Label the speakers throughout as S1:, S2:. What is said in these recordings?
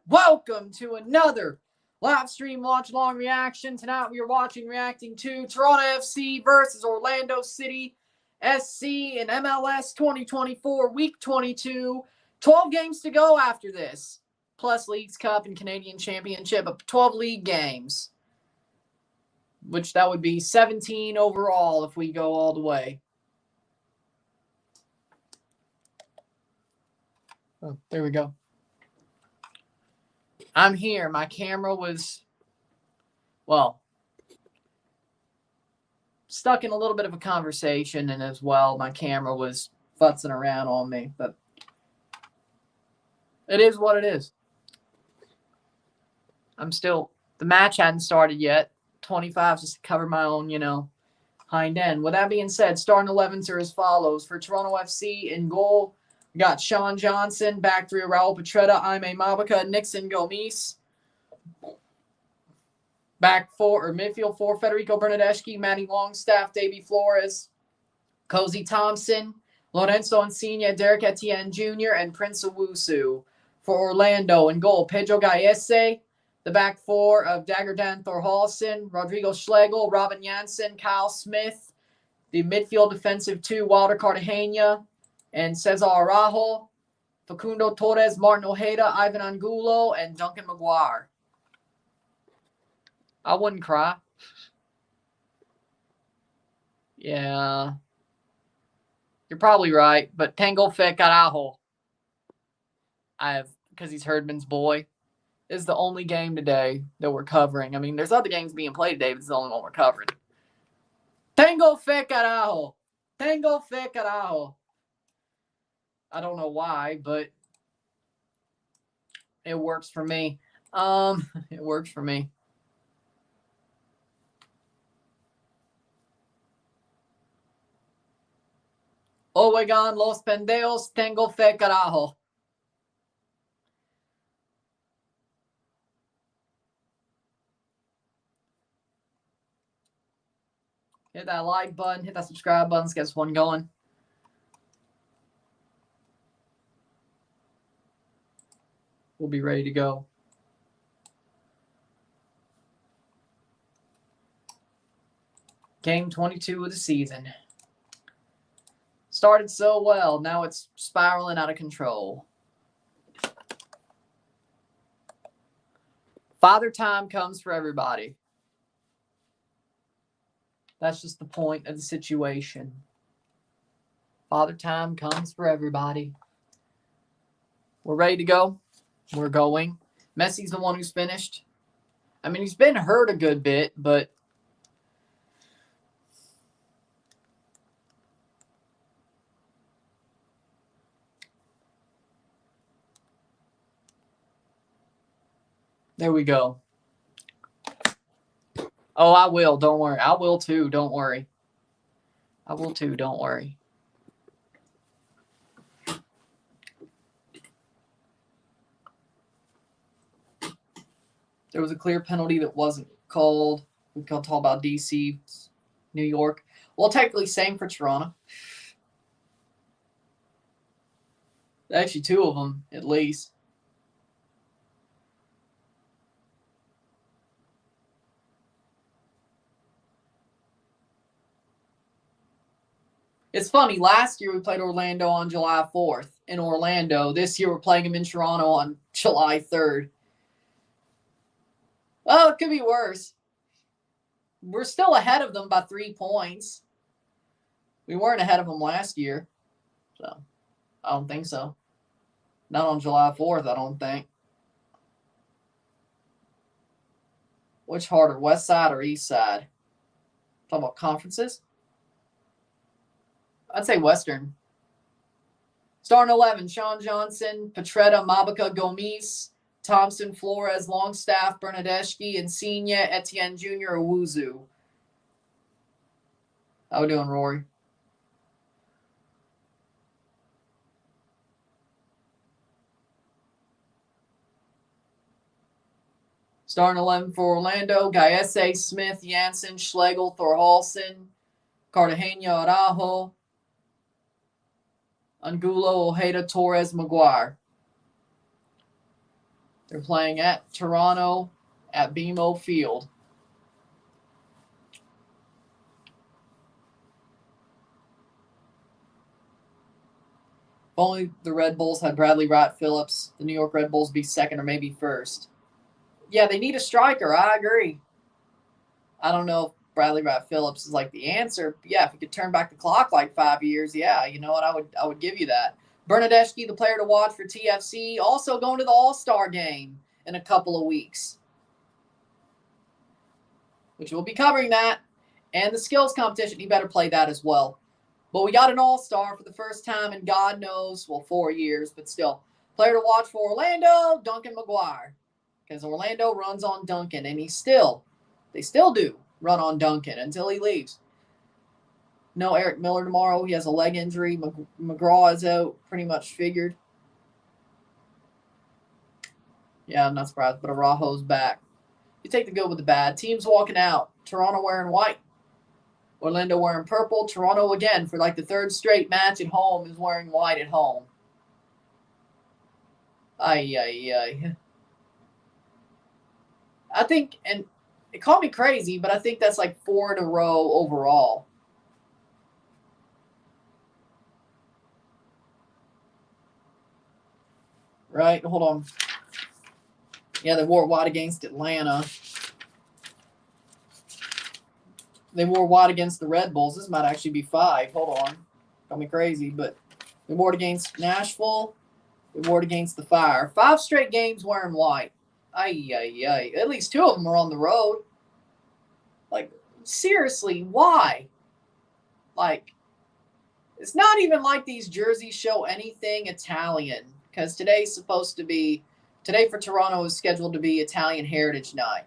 S1: Welcome to another Livestream Watchalong reaction. Tonight we are reacting to Toronto FC versus Orlando City SC in MLS 2024 Week 22. 12 games to go after this, plus Leagues Cup and Canadian Championship, of 12 league games, which that would be 17 overall if we go all the way. Oh, there we go. I'm here. My camera was, well, stuck in a little bit of a conversation, and as well, my camera was futzing around on me, but it is what it is. The match hadn't started yet. 25 just to cover my own, hind end. With that being said, starting 11s are as follows. For Toronto FC, in goal, we got Sean Johnson, back three, Raul Petretta, Aime Mabaca, Nixon Gomes. Back four, or midfield four, Federico Bernardeschi, Matty Longstaff, Davy Flores, Cozy Thompson, Lorenzo Insigne, Derek Etienne Jr., and Prince Owusu. For Orlando, in goal, Pedro Gallese, the back four of Dagerdan Thorhalson, Rodrigo Schlegel, Robin Janssen, Kyle Smith, the midfield defensive two, Walter Cartagena, and Cesar Araujo, Facundo Torres, Martin Ojeda, Ivan Angulo, and Duncan Maguire. I wouldn't cry. Yeah. You're probably right, but Tango Fe Carajo, because he's Herdman's boy, is the only game today that we're covering. I mean, there's other games being played today, but it's the only one we're covering. Tango Fe Carajo. Tango Fe Carajo. I don't know why, but it works for me. It works for me. Owegan Los Pendeos, Tango Fe Carajo. Hit that like button, hit that subscribe button, let's get this one going. We'll be ready to go. Game 22 of the season. Started so well, now it's spiraling out of control. Father time comes for everybody. That's just the point of the situation. Father time comes for everybody. We're ready to go. We're going. Messi's the one who's finished. I mean, he's been hurt a good bit, but there we go. Oh, I will. Don't worry. I will too. Don't worry. I will too. Don't worry. There was a clear penalty that wasn't called. We can talk about DC, New York. Well, technically, same for Toronto. Actually, two of them, at least. It's funny, last year we played Orlando on July 4th in Orlando. This year we're playing them in Toronto on July 3rd. Well, it could be worse. We're still ahead of them by 3 points. We weren't ahead of them last year. So, I don't think so. Not on July 4th, I don't think. Which harder, West Side or East Side? Talking about conferences? I'd say Western. Starting 11, Sean Johnson, Petretta, Mabaca, Gomes, Thompson, Flores, Longstaff, Bernardeschi, Insigne, Etienne Jr., Owusu. How we doing, Rory? Starting 11 for Orlando, Gallese, Smith, Janssen, Schlegel, Thorhalson, Cartagena, Araujo, Angulo, Ojeda, Torres, Maguire. They're playing at Toronto at BMO Field. If only the Red Bulls had Bradley Rat Phillips, the New York Red Bulls be second or maybe first. Yeah, they need a striker. I agree. I don't know if Bradley Rat Phillips is like the answer. But yeah, if you could turn back the clock like 5 years, yeah, you know what? I would give you that. Bernadeschi, the player to watch for TFC, also going to the All-Star game in a couple of weeks, which we'll be covering that. And the skills competition, you better play that as well. But we got an all-star for the first time in God knows, well, 4 years, but still. Player to watch for Orlando, Duncan McGuire. Because Orlando runs on Duncan, and they still do run on Duncan until he leaves. No Eric Miller tomorrow. He has a leg injury. McGraw is out, pretty much figured. Yeah, I'm not surprised, but Araujo's back. You take the good with the bad. Teams walking out. Toronto wearing white. Orlando wearing purple. Toronto, again, for like the third straight match at home, is wearing white at home. Ay. I think, and it called me crazy, but I think that's like 4 in a row overall. Right? Hold on. Yeah, they wore white against Atlanta. They wore white against the Red Bulls. This might actually be 5. Hold on. Call me crazy, but they wore it against Nashville. They wore it against the Fire. 5 straight games wearing white. Ay. At least 2 of them were on the road. Like, seriously, why? Like, it's not even like these jerseys show anything Italian. Because today for Toronto is scheduled to be Italian Heritage Night.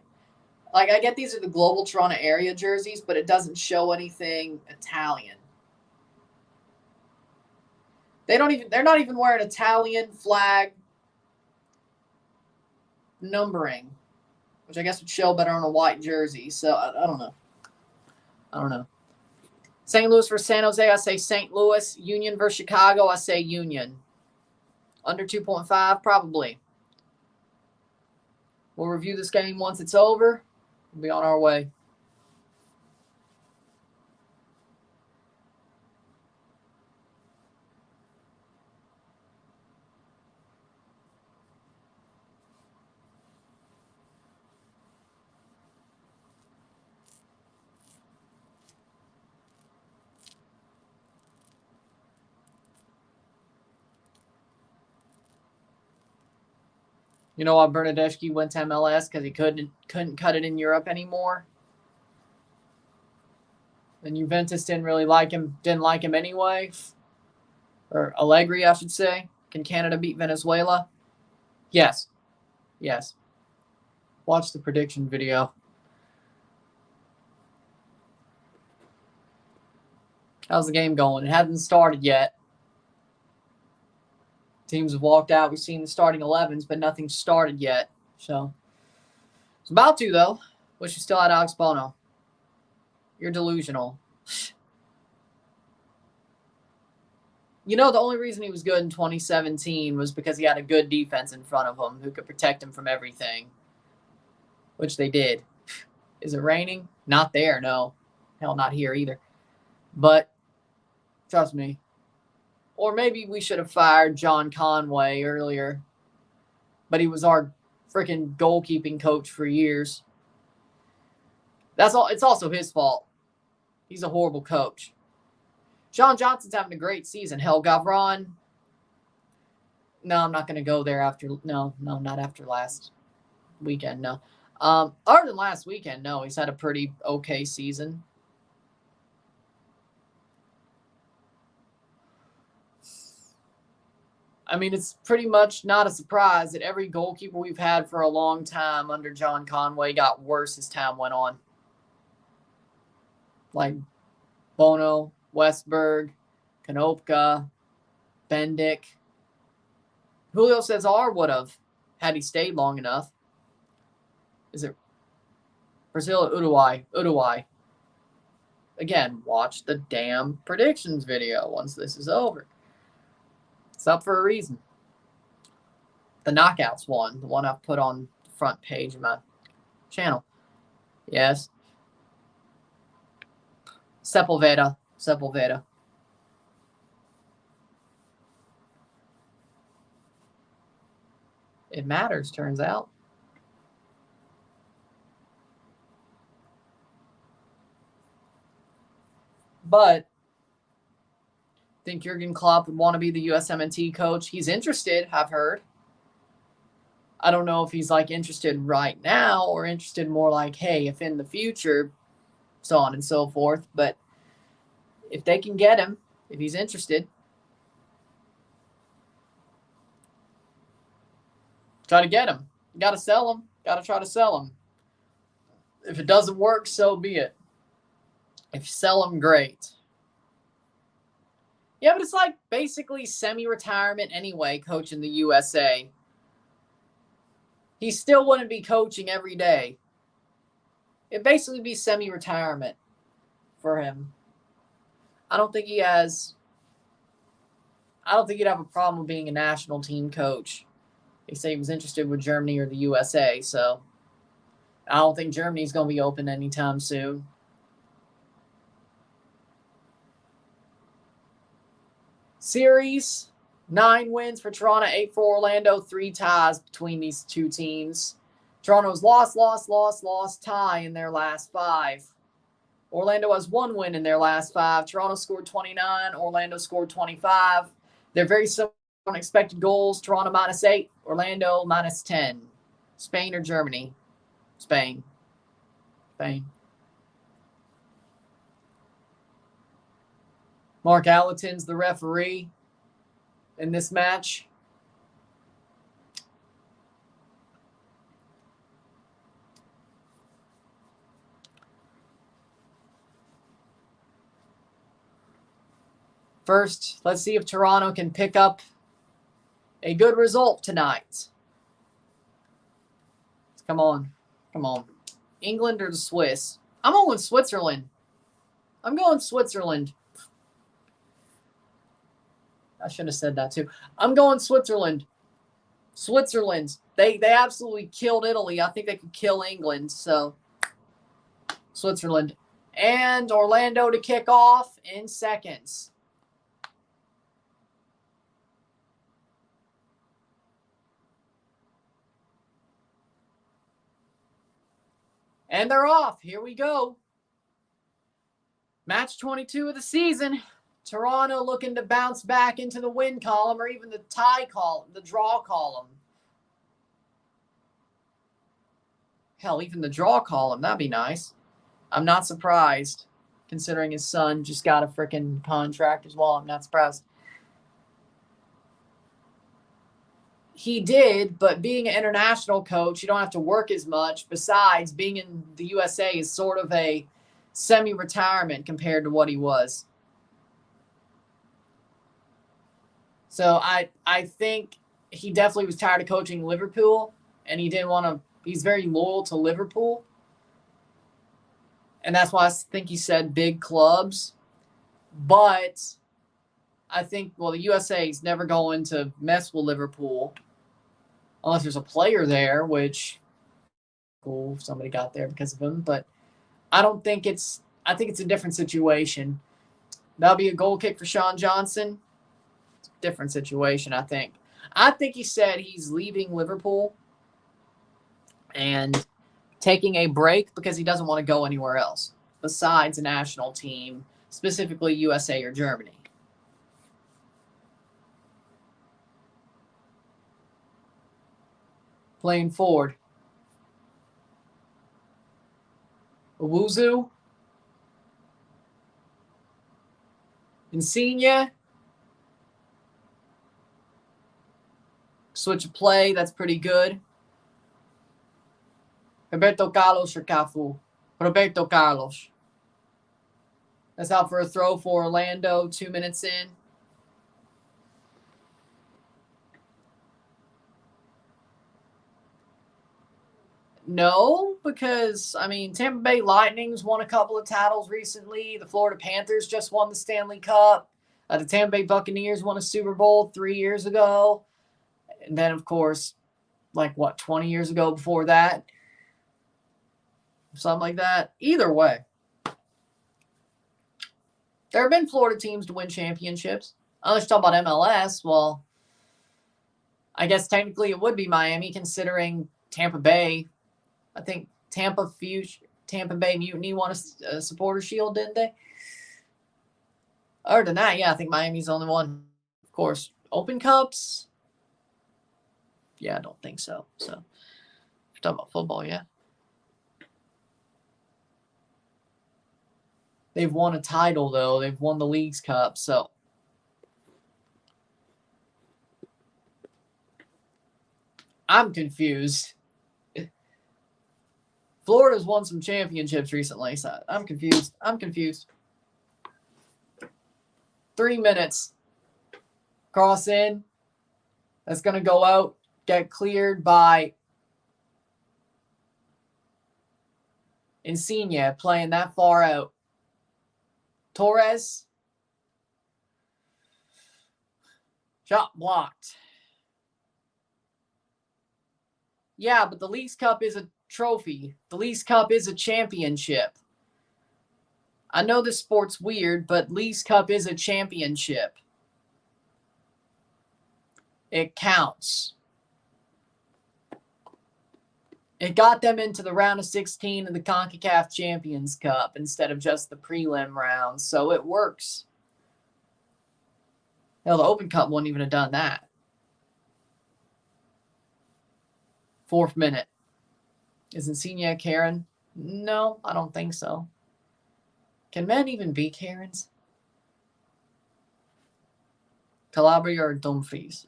S1: Like, I get these are the global Toronto area jerseys, but it doesn't show anything Italian. They're not even wearing Italian flag numbering, which I guess would show better on a white jersey. So I don't know. St. Louis versus San Jose, I say St. Louis. Union versus Chicago, I say Union. Under 2.5, probably. We'll review this game once it's over. We'll be on our way. You know why Bernadeschi went to MLS? Because he couldn't cut it in Europe anymore. And Juventus didn't like him anyway. Or Allegri, I should say. Can Canada beat Venezuela? Yes. Watch the prediction video. How's the game going? It hasn't started yet. Teams have walked out. We've seen the starting 11s, but nothing's started yet. So it's about to, though. Wish you still had Alex Bono. You're delusional. You know, the only reason he was good in 2017 was because he had a good defense in front of him who could protect him from everything, which they did. Is it raining? Not there, no. Hell, not here either. But trust me. Or maybe we should have fired John Conway earlier. But he was our freaking goalkeeping coach for years. That's all. It's also his fault. He's a horrible coach. Sean Johnson's having a great season. Hell, Gavron. No, I'm not going to go there after. No, not after last weekend. No. Other than last weekend, no. He's had a pretty okay season. I mean, it's pretty much not a surprise that every goalkeeper we've had for a long time under John Conway got worse as time went on. Like Bono, Westberg, Konopka, Bendick. Julio Cesar would have had he stayed long enough. Is it Brazil or Uruguay? Uruguay. Again, watch the damn predictions video once this is over. It's up for a reason. The Knockouts one, the one I've put on the front page of my channel. Yes. Sepulveda. It matters, turns out. But I think Jurgen Klopp would want to be the USMNT coach. He's interested, I've heard. I don't know if he's like interested right now or interested more like, hey, if in the future, so on and so forth. But if they can get him, if he's interested, try to get him. You got to sell him. Got to try to sell him. If it doesn't work, so be it. If you sell him, great. Yeah, but it's like basically semi-retirement anyway, coaching the USA. He still wouldn't be coaching every day. It'd basically be semi-retirement for him. I don't think he'd have a problem being a national team coach. They say he was interested with Germany or the USA, so I don't think Germany's going to be open anytime soon. Series, 9 wins for Toronto, 8 for Orlando, 3 ties between these two teams. Toronto's lost, tie in their last 5. Orlando has 1 win in their last 5. Toronto scored 29, Orlando scored 25. They're very similar on expected goals. Toronto -8, Orlando -10. Spain or Germany? Spain. Mark Allerton's the referee in this match. First, let's see if Toronto can pick up a good result tonight. Come on. England or the Swiss? I'm going Switzerland. I should have said that too. I'm going Switzerland. They absolutely killed Italy. I think they could kill England. So Switzerland. And Orlando to kick off in seconds. And they're off. Here we go. Match 22 of the season. Toronto looking to bounce back into the win column or even the tie column, the draw column. Hell, even the draw column. That'd be nice. I'm not surprised, considering his son just got a freaking contract as well. I'm not surprised. He did, but being an international coach, you don't have to work as much. Besides, being in the USA is sort of a semi-retirement compared to what he was. So I think he definitely was tired of coaching Liverpool, and he didn't want to. He's very loyal to Liverpool, and that's why I think he said big clubs. But I think, well, the USA is never going to mess with Liverpool unless there's a player there, which cool if somebody got there because of him. But I don't think it's. I think it's a different situation. That'll be a goal kick for Sean Johnson. Different situation, I think. I think he said he's leaving Liverpool and taking a break because he doesn't want to go anywhere else besides a national team, specifically USA or Germany. Playing forward. Owuzu. Insigne. Switch of play, that's pretty good. Roberto Carlos or Cafu? Roberto Carlos. That's out for a throw for Orlando, 2 minutes in. No, because, I mean, Tampa Bay Lightning's won a couple of titles recently. The Florida Panthers just won the Stanley Cup. The Tampa Bay Buccaneers won a Super Bowl 3 years ago. And then, of course, like, 20 years ago before that? Something like that. Either way. There have been Florida teams to win championships. Unless you talk about MLS, well, I guess technically it would be Miami, considering Tampa Bay. I think Tampa Bay Mutiny won a supporter shield, didn't they? Other than that, yeah, I think Miami's the only one. Of course, Open Cups. Yeah, I don't think so. So, if you're talking about football, yeah. They've won a title, though. They've won the League's Cup, so. I'm confused. Florida's won some championships recently, so I'm confused. 3 minutes. Cross in. That's going to go out. Get cleared by Insigne, playing that far out. Torres. Shot blocked. Yeah, but the League's Cup is a trophy. The League's Cup is a championship. I know this sport's weird, but League's Cup is a championship. It counts. It got them into the round of 16 of the CONCACAF Champions Cup instead of just the prelim round, so it works. Hell, the Open Cup wouldn't even have done that. 4th minute. Is Insigne Karen? No, I don't think so. Can men even be Karens? Calabria or Dumfries?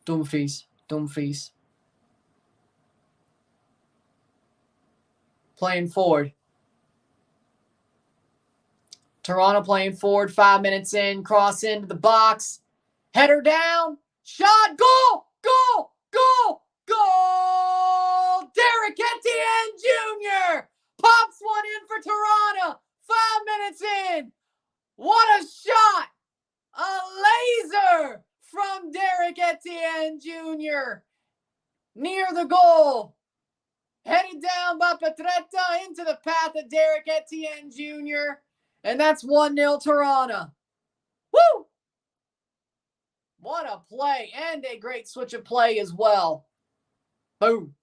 S1: Dumfries. Playing forward. Toronto playing forward, 5 minutes in, cross into the box. Header down, shot, goal! Derek Etienne Jr. pops one in for Toronto. 5 minutes in. What a shot! A laser from Derek Etienne Jr. near the goal. Headed down by Petretta into the path of Derek Etienne Jr. And that's 1-0 Toronto. Woo! What a play, and a great switch of play as well. Boom.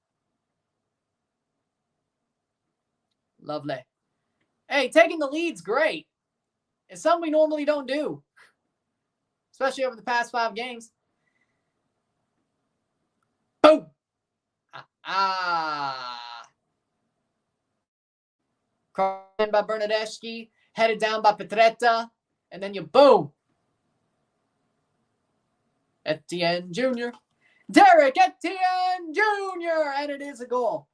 S1: Lovely. Hey, taking the lead's great. It's something we normally don't do, especially over the past 5 games. Boom. Crossed in by Bernadeschi, headed down by Petretta, and then you boom. Etienne Jr. Derek Etienne Jr. And it is a goal.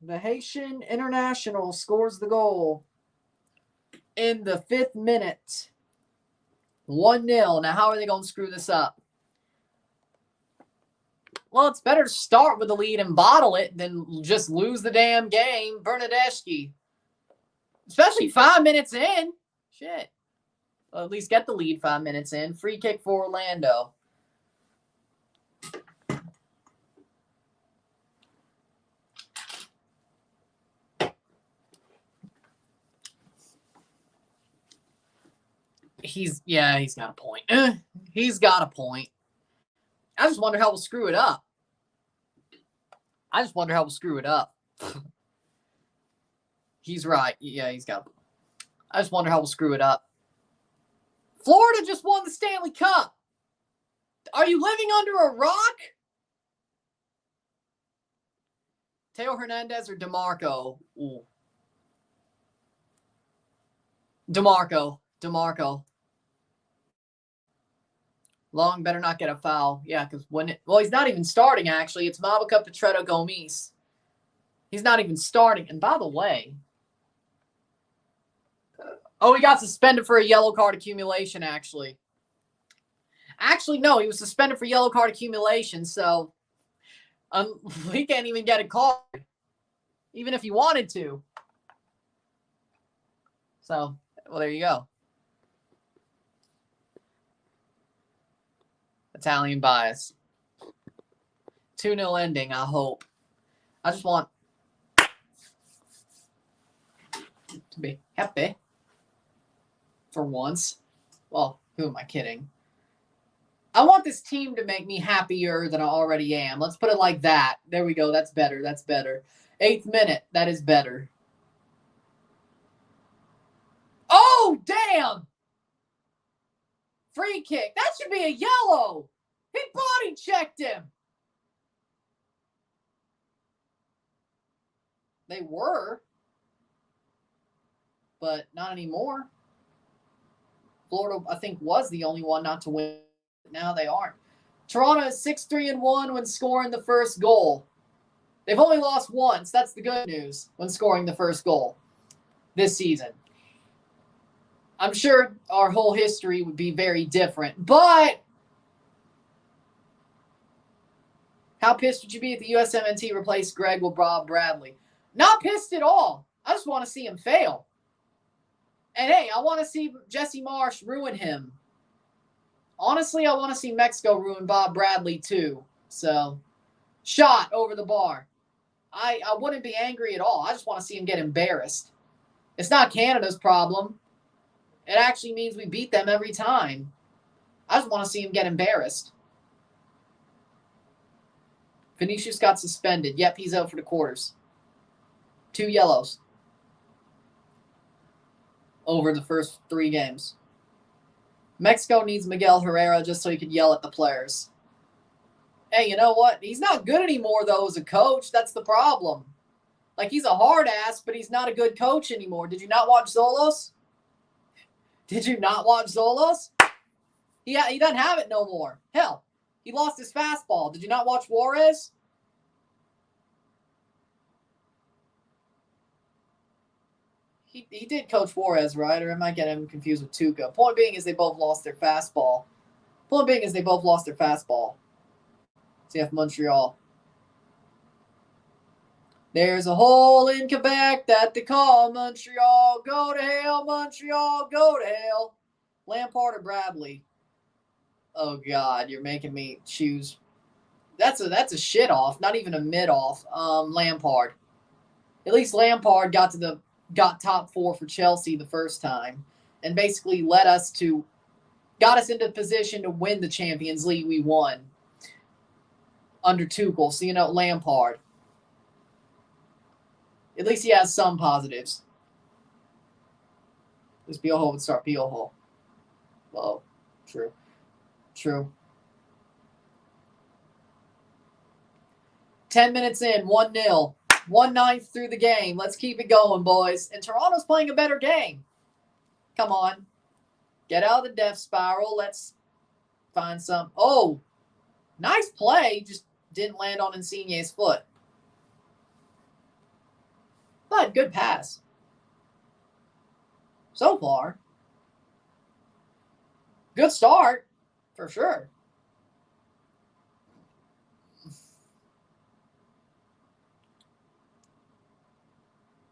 S1: The Haitian international scores the goal in the 5th minute. 1-0. Now, how are they going to screw this up? Well, it's better to start with the lead and bottle it than just lose the damn game. Bernadeschi. Especially 5 minutes in. Shit. Well, at least get the lead 5 minutes in. Free kick for Orlando. He's got a point. He's got a point. I just wonder how we'll screw it up. He's right. Yeah, he's got. I just wonder how we'll screw it up. Florida just won the Stanley Cup. Are you living under a rock? Teo Hernandez or DeMarco? Ooh. DeMarco. Long better not get a foul. Yeah, because he's not even starting, actually. It's Mavica Petretto Gomes. He's not even starting. And by the way, he got suspended for a yellow card accumulation, actually. Actually, no, he was suspended for yellow card accumulation, so We can't even get a card, even if you wanted to. So, well, there you go. Italian bias. 2-0 ending, I hope. I just want to be happy for once. Well, who am I kidding? I want this team to make me happier than I already am. Let's put it like that. There we go. That's better. That's better. 8th minute. That is better. Oh, damn! Free kick. That should be a yellow. He body checked him. They were, but not anymore. Florida, I think, was the only one not to win. Now they aren't. Toronto is 6-3-1 when scoring the first goal. They've only lost once. That's the good news when scoring the first goal this season. I'm sure our whole history would be very different, but how pissed would you be if the USMNT replaced Greg with Bob Bradley? Not pissed at all. I just want to see him fail. And hey, I want to see Jesse Marsh ruin him. Honestly, I want to see Mexico ruin Bob Bradley too. So, shot over the bar. I wouldn't be angry at all. I just want to see him get embarrassed. It's not Canada's problem. It actually means we beat them every time. I just want to see him get embarrassed. Vinicius got suspended. Yep, he's out for the quarters. 2 yellows over the first 3 games. Mexico needs Miguel Herrera just so he could yell at the players. Hey, you know what? He's not good anymore, though, as a coach. That's the problem. Like, he's a hard ass, but he's not a good coach anymore. Did you not watch Zolos? Did you not watch Zolos? He doesn't have it no more. Hell, he lost his fastball. Did you not watch Juarez? He did coach Juarez, right? Or am I getting him confused with Tuca? Point being is they both lost their fastball. CF Montreal. There's a hole in Quebec that they call Montreal. Go to hell, Montreal. Go to hell. Lampard or Bradley? Oh, God. You're making me choose. That's a shit off. Not even a mid off. Lampard. At least Lampard got top 4 for Chelsea the first time. And basically got us into position to win the Champions League we won under Tuchel. So, Lampard. At least he has some positives. This Piojo would start Piojo. Well, true. 10 minutes in, 1-0. 1/9 through the game. Let's keep it going, boys. And Toronto's playing a better game. Come on. Get out of the death spiral. Let's find some. Oh, nice play. Just didn't land on Insigne's foot. But good pass. So far. Good start, for sure.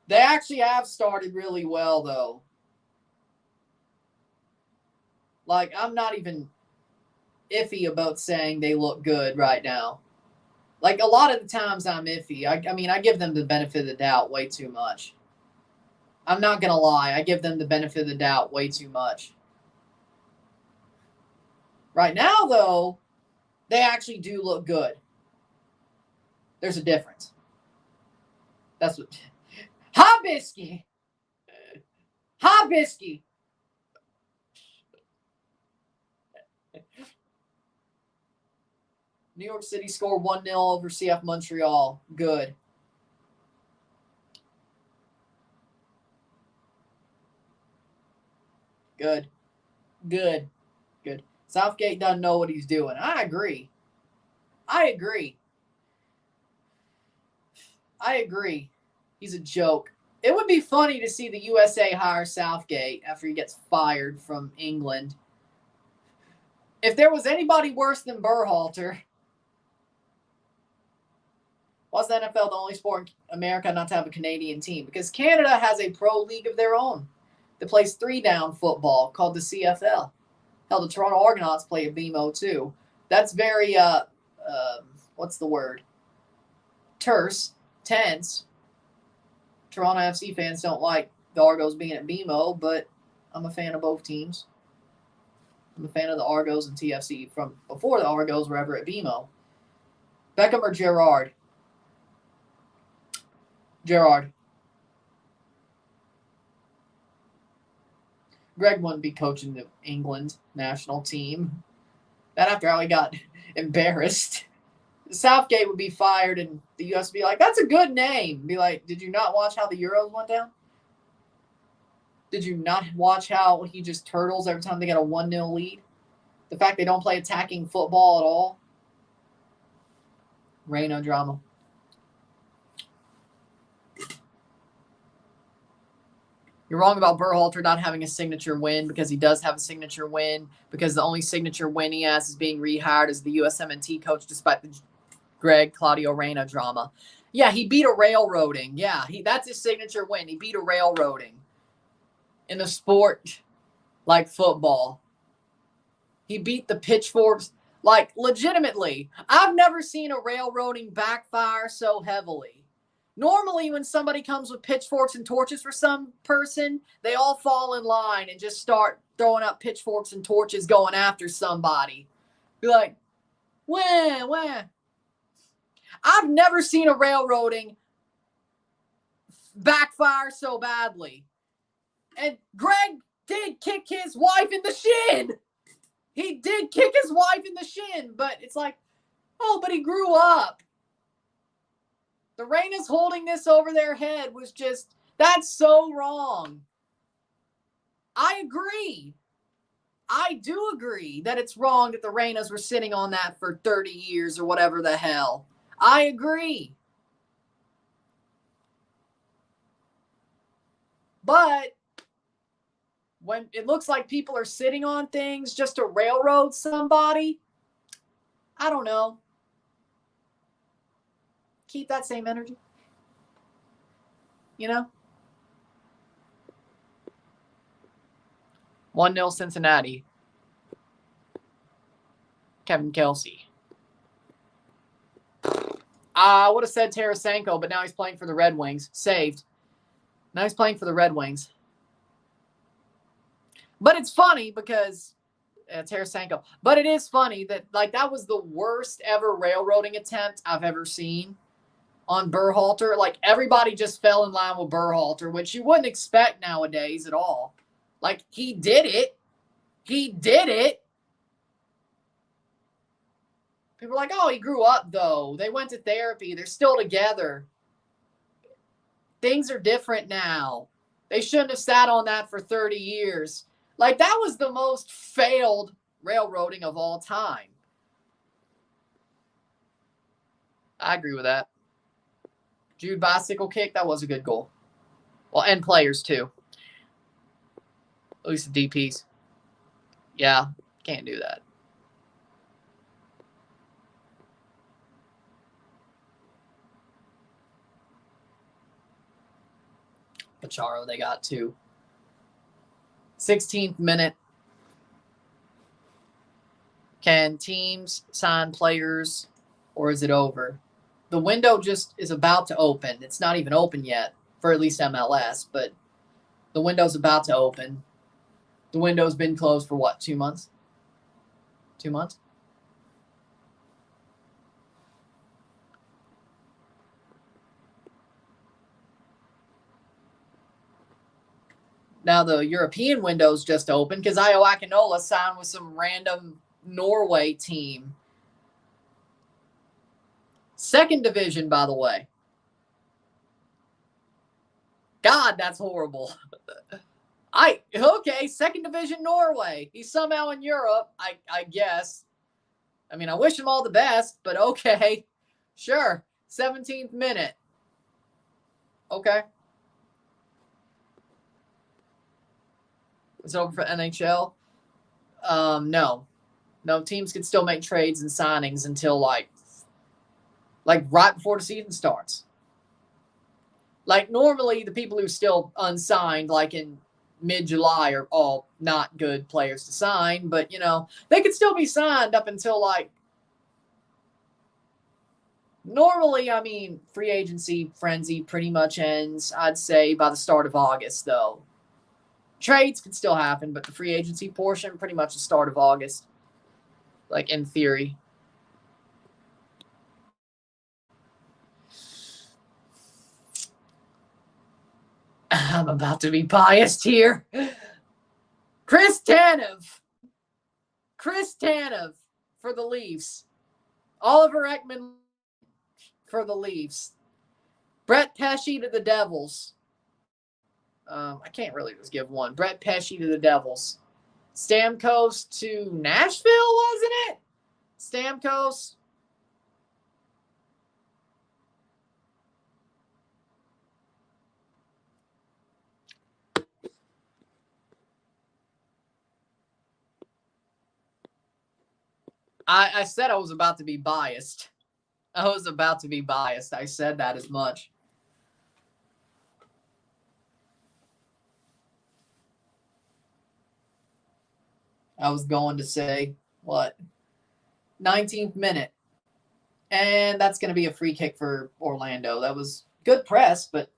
S1: They actually have started really well, though. Like, I'm not even iffy about saying they look good right now. Like, a lot of the times I'm iffy. I mean, I give them the benefit of the doubt way too much. I'm not going to lie. I give them the benefit of the doubt way too much. Right now, though, they actually do look good. There's a difference. That's what... Hobisky! New York City scored 1-0 over CF Montreal. Good. Southgate doesn't know what he's doing. I agree. He's a joke. It would be funny to see the USA hire Southgate after he gets fired from England. If there was anybody worse than Berhalter, Why's the NFL the only sport in America not to have a Canadian team? Because Canada has a pro league of their own that plays 3-down football called the CFL. Hell, the Toronto Argonauts play a BMO too. That's very, what's the word? Terse, tense. Toronto FC fans don't like the Argos being at BMO, but I'm a fan of both teams. I'm a fan of the Argos and TFC from before the Argos were ever at BMO. Beckham or Gerrard? Gerrard. Greg wouldn't be coaching the England national team. That after how he got embarrassed. Southgate would be fired and the US would be like, that's a good name. Be like, did you not watch how the Euros went down? Did you not watch how he just turtles every time they get a 1-0 lead? The fact they don't play attacking football at all? Reina drama. You're wrong about Berhalter not having a signature win because he does have a signature win because the only signature win he has is being rehired as the USMNT coach despite the Greg Claudio Reina drama. Yeah, he beat a railroading. Yeah, that's his signature win. He beat a railroading in a sport like football. He beat the pitchforks. Like, legitimately, I've never seen a railroading backfire so heavily. Normally, when somebody comes with pitchforks and torches for some person, they all fall in line and just start throwing up pitchforks and torches going after somebody. Be like, wah. I've never seen a railroading backfire so badly. And Greg did kick his wife in the shin. He did kick his wife in the shin, but it's like, oh, but he grew up. The Reinas holding this over their head was just, that's so wrong. I agree. I do agree that it's wrong that the Reinas were sitting on that for 30 years or whatever the hell. I agree. But when it looks like people are sitting on things just to railroad somebody, I don't know. Keep that same energy. You know? 1-0 Cincinnati. Kevin Kelsey. I would have said Tarasenko, but now he's playing for the Red Wings. Saved. Now he's playing for the Red Wings. But it's funny because Tarasenko. But it is funny that like that was the worst ever railroading attempt I've ever seen on Berhalter. Like everybody just fell in line with Berhalter, which you wouldn't expect nowadays at all. Like he did it. He did it. People are like, oh, he grew up though. They went to therapy. They're still together. Things are different now. They shouldn't have sat on that for 30 years. Like, that was the most failed railroading of all time. I agree with that. Jude bicycle kick, that was a good goal. Well, and players, too. At least the DPs. Yeah, can't do that. Pacharo, they got 2. 16th minute. Can teams sign players or is it over? The window just is about to open. It's not even open yet for at least MLS, but the window's about to open. The window's been closed for what, 2 months? 2 months? Now the European window's just open because Io Akinola signed with some random Norway team. 2nd division, by the way. God, that's horrible. Okay, 2nd division Norway. He's somehow in Europe, I guess. I mean, I wish him all the best, but okay. Sure. 17th minute. Okay. It's over for NHL? No. No, teams can still make trades and signings until, like, like right before the season starts. Like normally the people who still unsigned, like in mid-July, are all not good players to sign, but you know, they could still be signed up until like normally, I mean, free agency frenzy pretty much ends, I'd say, by the start of August, though. Trades can still happen, but the free agency portion, pretty much the start of August, like in theory. I'm about to be biased here. Chris Tanev for the Leafs. Oliver Ekman for the Leafs. Brett Pesce to the Devils. I can't really just give one. Brett Pesce to the Devils. Stamkos to Nashville, wasn't it? Stamkos. I said I was about to be biased. I said that as much. I was going to say, what? 19th minute. And that's going to be a free kick for Orlando. That was good press, but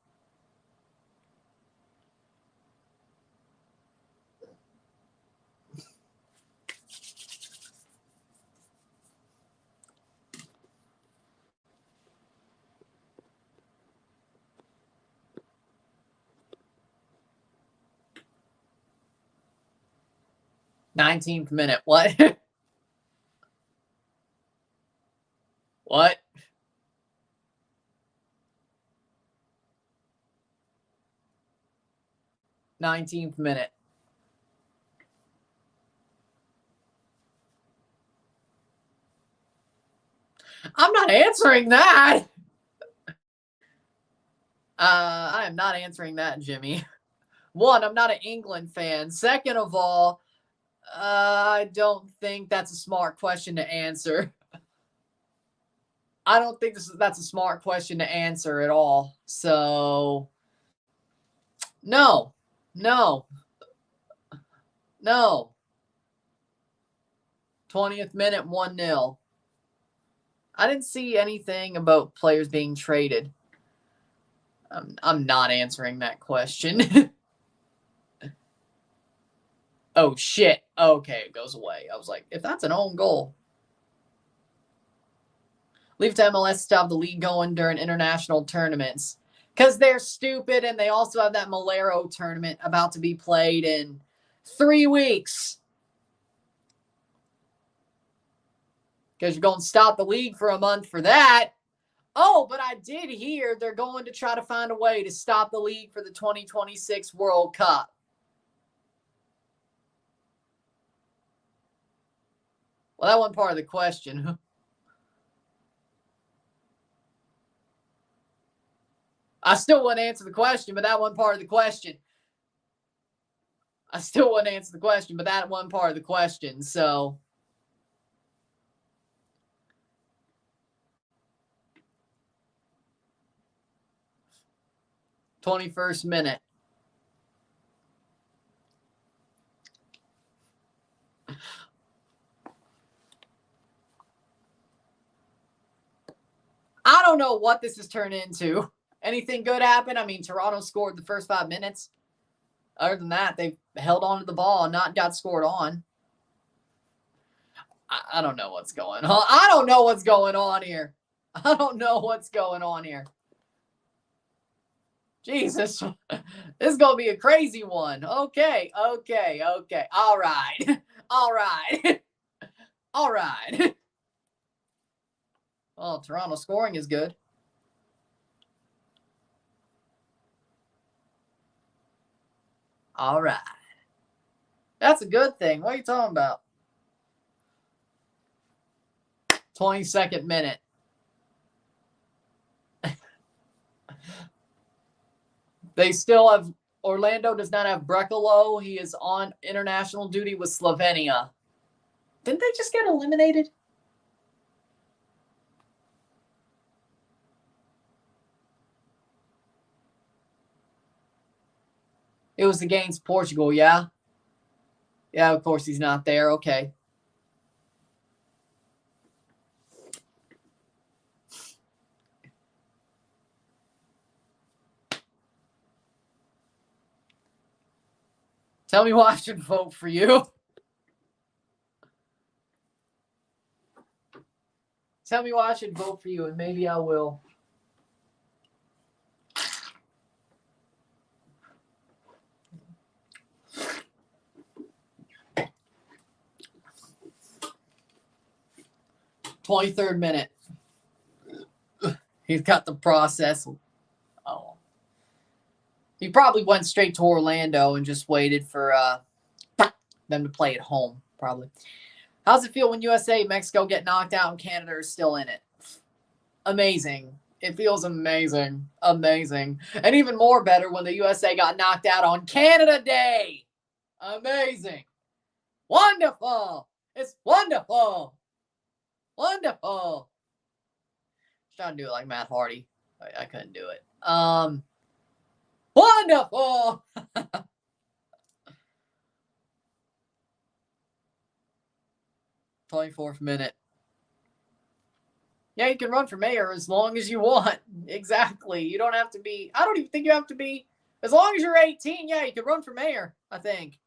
S1: 19th minute. What? What? Nineteenth minute. I'm not answering that. I am not answering that, Jimmy. One, I'm not an England fan. Second of all, I don't think that's a smart question to answer. I don't think that's a smart question to answer at all. So, no. 20th minute, 1-0. I didn't see anything about players being traded. I'm not answering that question. Oh, shit. Okay, it goes away. I was like, if that's an own goal. Leave to MLS to have the league going during international tournaments. Because they're stupid, and they also have that Malero tournament about to be played in 3 weeks. Because you're going to stop the league for a month for that. Oh, but I did hear they're going to try to find a way to stop the league for the 2026 World Cup. Well, that wasn't part of the question. I still wouldn't answer the question, but that wasn't part of the question. I still wouldn't answer the question, but that wasn't part of the question. So, #21st minute. I don't know what this has turned into. Anything good happened? I mean, Toronto scored the first 5 minutes. Other than that, they've held on to the ball and not got scored on. I don't know what's going on. I don't know what's going on here. Jesus. This is going to be a crazy one. Okay. All right. All right. Well, Toronto scoring is good. All right. That's a good thing. What are you talking about? 22nd minute. They still have, Orlando does not have Brekalo. He is on international duty with Slovenia. Didn't they just get eliminated? It was against Portugal, yeah? Yeah, of course he's not there. Okay. Tell me why I should vote for you. Tell me why I should vote for you, and maybe I will. "23rd minute. He's got the process. Oh. He probably went straight to Orlando and just waited for them to play at home, probably. How's it feel when USA, Mexico get knocked out and Canada is still in it? Amazing. It feels amazing. Amazing. And even more better when the USA got knocked out on Canada Day. Amazing. Wonderful. It's wonderful. Wonderful. I was trying to do it like Matt Hardy. I couldn't do it. Wonderful. 24th minute. Yeah, you can run for mayor as long as you want. Exactly. You don't have to be, I don't even think you have to be, as long as you're 18, yeah, you can run for mayor, I think.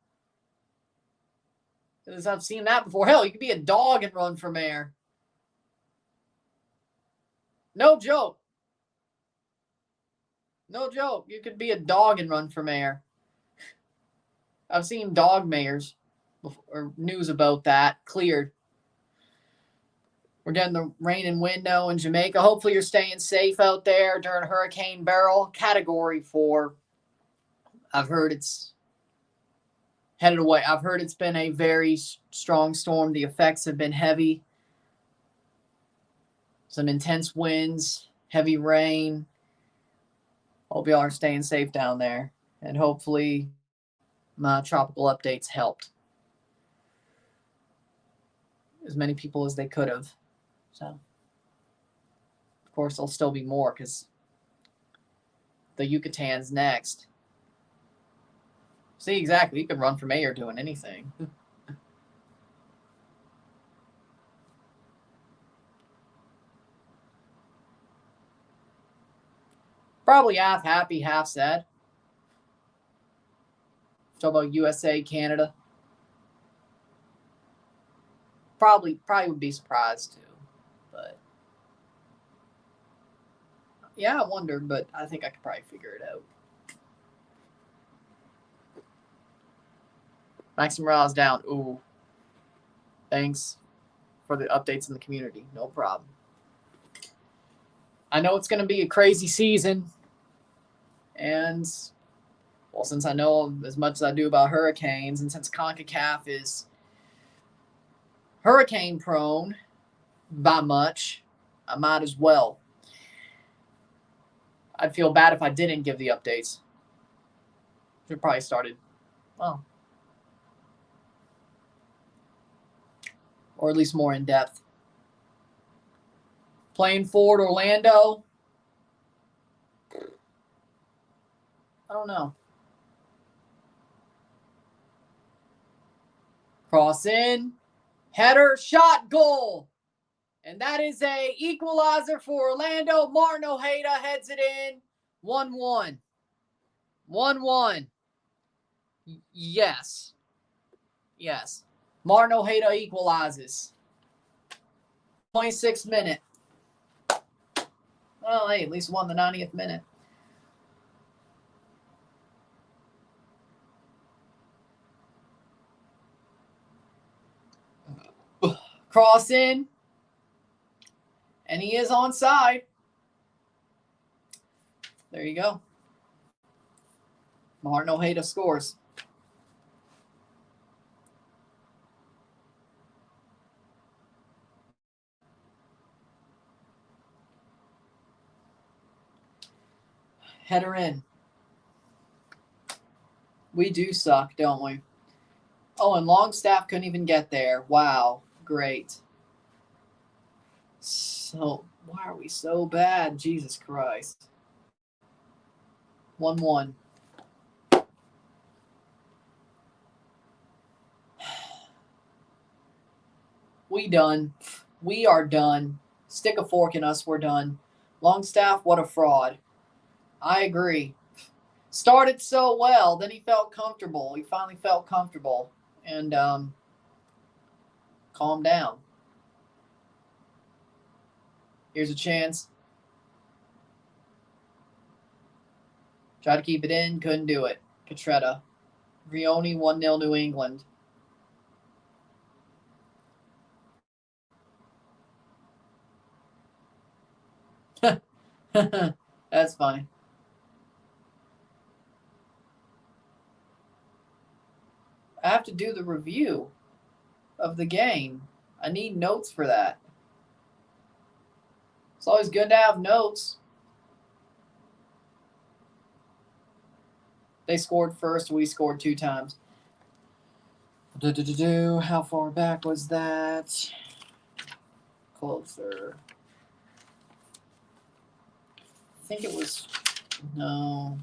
S1: Because I've seen that before. Hell, you could be a dog and run for mayor. No joke. No joke. You could be a dog and run for mayor. I've seen dog mayors or news about that cleared. We're getting the rain and wind now in Jamaica. Hopefully you're staying safe out there during Hurricane Beryl. Category 4. I've heard it's headed away. I've heard it's been a very strong storm. The effects have been heavy. Some intense winds, heavy rain. Hope y'all are staying safe down there. And hopefully my tropical updates helped as many people as they could have. So, of course, there'll still be more because the Yucatan's next. See, exactly. You can run for mayor doing anything. Probably half happy, half sad. Talk about USA, Canada. Probably would be surprised too. But yeah, I wondered, but I think I could probably figure it out. Maxim Morale's down. Ooh. Thanks for the updates in the community. No problem. I know it's going to be a crazy season. And, well, since I know as much as I do about hurricanes, and since CONCACAF is hurricane prone by much, I might as well. I'd feel bad if I didn't give the updates. Should probably started, well, or at least more in depth. Playing forward Orlando. I don't know. Cross in. Header, shot, goal. And that is a equalizer for Orlando. Martin Ojeda heads it in. 1-1. 1-1. Yes. Yes. Martin Ojeda equalizes. 26th minute. Well, hey, at least won the 90th minute. Cross in. And he is onside. There you go. Martin Ojeda scores. Header in. We do suck, don't we? Oh, and Longstaff couldn't even get there. Wow. Great. So, why are we so bad? Jesus Christ. 1-1. We done. We are done. Stick a fork in us. We're done. Longstaff, what a fraud. I agree. Started so well, then he felt comfortable. He finally felt comfortable and calmed down. Here's a chance. Tried to keep it in, couldn't do it. Petretta. Vrioni 1-0 New England. That's funny. I have to do the review of the game. I need notes for that. It's always good to have notes. They scored first. We scored 2 times. How far back was that? Closer. I think it was... No.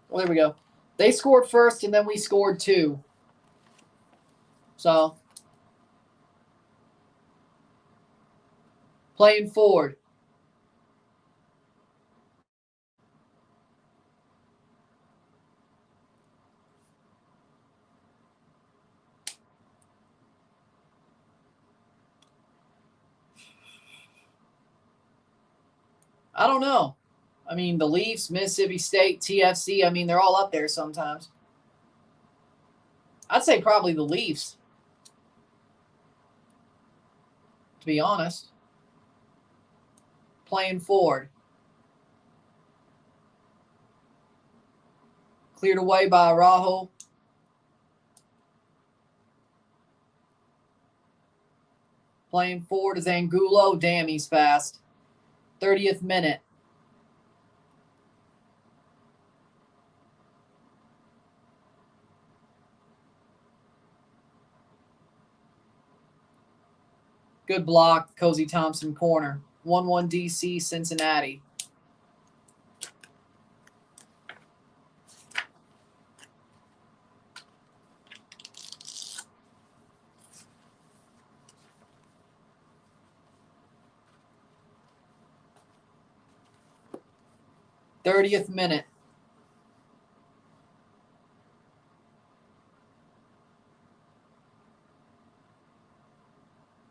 S1: Well, there we go. They scored first, and then we scored 2. So, playing forward. I don't know. I mean, the Leafs, Mississippi State, TFC, I mean, they're all up there sometimes. I'd say probably the Leafs, to be honest. Playing forward. Cleared away by Araujo. Playing forward is Angulo. Damn, he's fast. 30th minute. Good block, Cozy Thompson corner. 1-1 DC, Cincinnati. Thirtieth minute.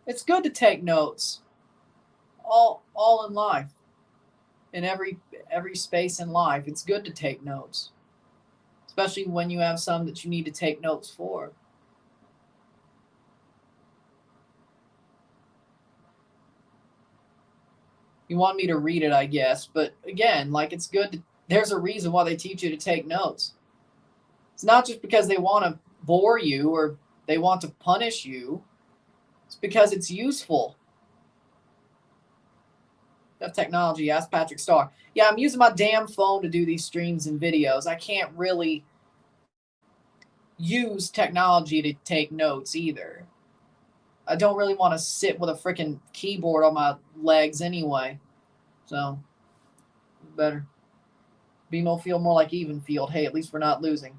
S1: It's good to take notes. All in life. In every space in life, it's good to take notes. Especially when you have some that you need to take notes for. You want me to read it, I guess. But again, like, it's good to, there's a reason why they teach you to take notes. It's not just because they want to bore you or they want to punish you. It's because it's useful. Of technology, ask Patrick Starr. Yeah, I'm using my damn phone to do these streams and videos. I can't really use technology to take notes either. I don't really want to sit with a freaking keyboard on my legs anyway. So, better. BMO feel more like even field. Hey, at least we're not losing.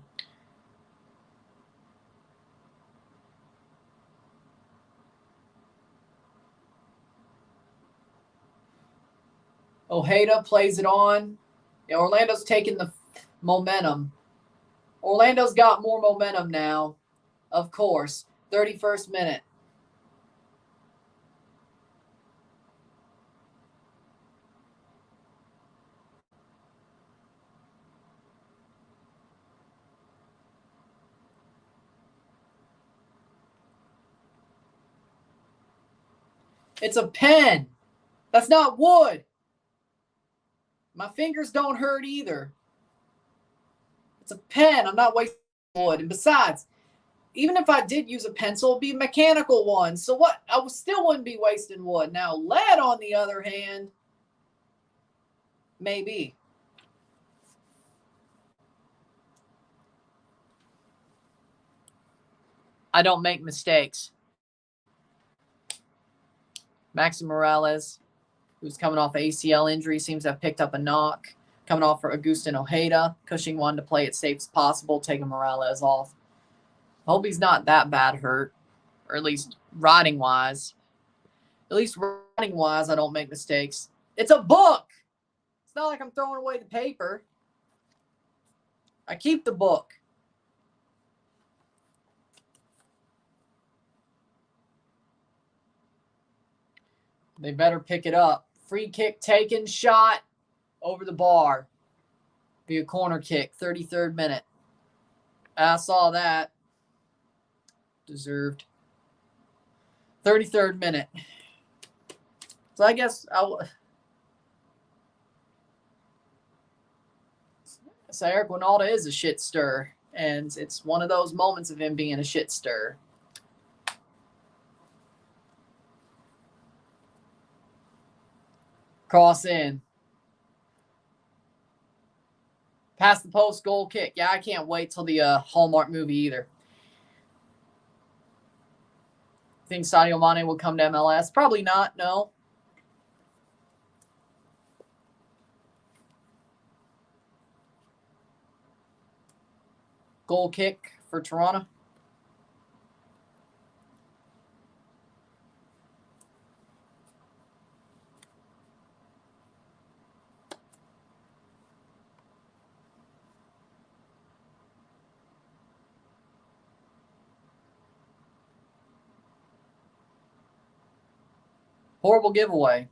S1: Ojeda plays it on. Yeah, Orlando's taking the momentum. Orlando's got more momentum now, of course. 31st minute. It's a pen. That's not wood. My fingers don't hurt either. It's a pen. I'm not wasting wood. And besides, even if I did use a pencil, it'd be a mechanical one. So what? I still wouldn't be wasting wood. Now, lead, on the other hand, maybe. I don't make mistakes. Maxi Morales, who's coming off ACL injury, seems to have picked up a knock. Coming off for Agustin Ojeda. Cushing wanted to play it safe as possible, taking Morales off. I hope he's not that bad hurt, or at least riding-wise. At least riding-wise, I don't make mistakes. It's a book! It's not like I'm throwing away the paper. I keep the book. They better pick it up. Free kick taken, shot over the bar. Be a corner kick, 33rd minute. I saw that. Deserved. 33rd minute. So I guess so Eric Winalda is a shit stir. And it's one of those moments of him being a shit stir. Cross in. Past the post, goal kick. Yeah, I can't wait till the Hallmark movie either. Think Sadio Mane will come to MLS? Probably not, no. Goal kick for Toronto. Horrible giveaway.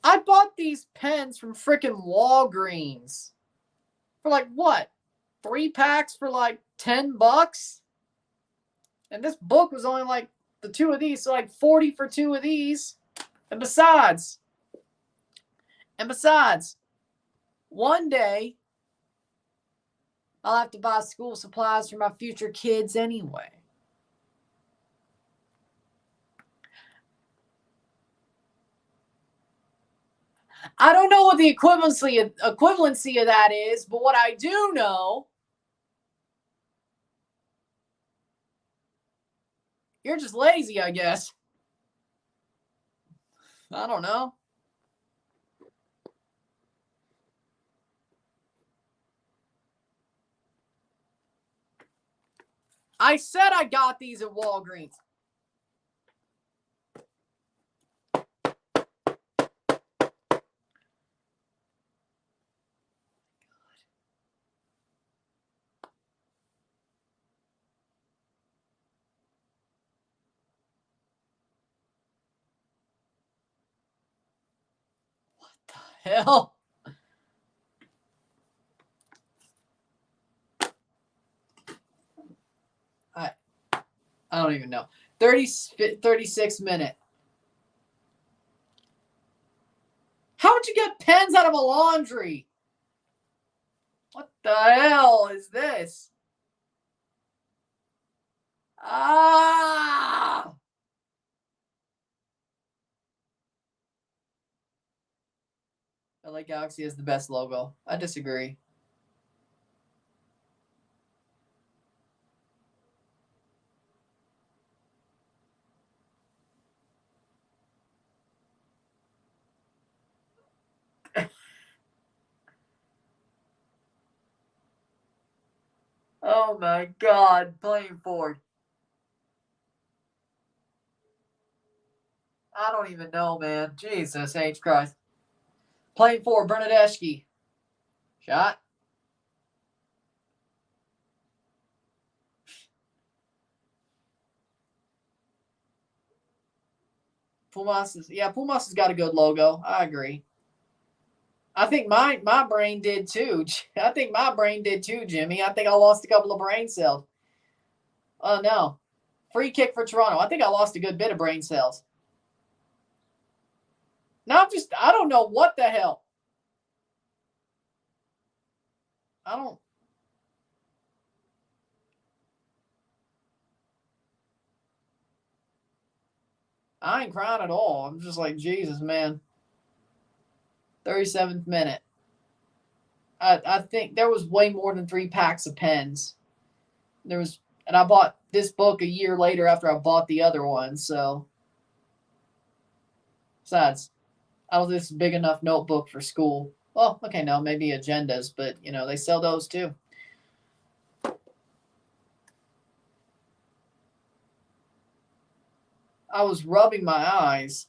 S1: I bought these pens from frickin' Walgreens. For like what? 3 packs for like $10? And this book was only like the 2 of these, so like 40 for 2 of these. And besides, one day I'll have to buy school supplies for my future kids anyway. I don't know what the equivalency of that is, but what I do know, you're just lazy, I guess. I don't know. I said I got these at Walgreens. What the hell? I don't even know. 36 minute. How would you get pens out of a laundry? What the hell is this? Ah! LA Galaxy has the best logo. I disagree. Oh my God, playing forward. I don't even know, man. Jesus H. Christ. Playing forward, Bernadeschi. Shot. Pumas has got a good logo. I agree. I think my brain did too. I think my brain did too, Jimmy. I think I lost a couple of brain cells. Oh no. Free kick for Toronto. I think I lost a good bit of brain cells. Now I don't know what the hell. I ain't crying at all. I'm just like, Jesus, man. 37th minute. I think there was way more than 3 packs of pens. There was, and I bought this book a year later after I bought the other one. So, besides, I don't think it's a big enough notebook for school. Well, okay, no, maybe agendas, but you know they sell those too. I was rubbing my eyes.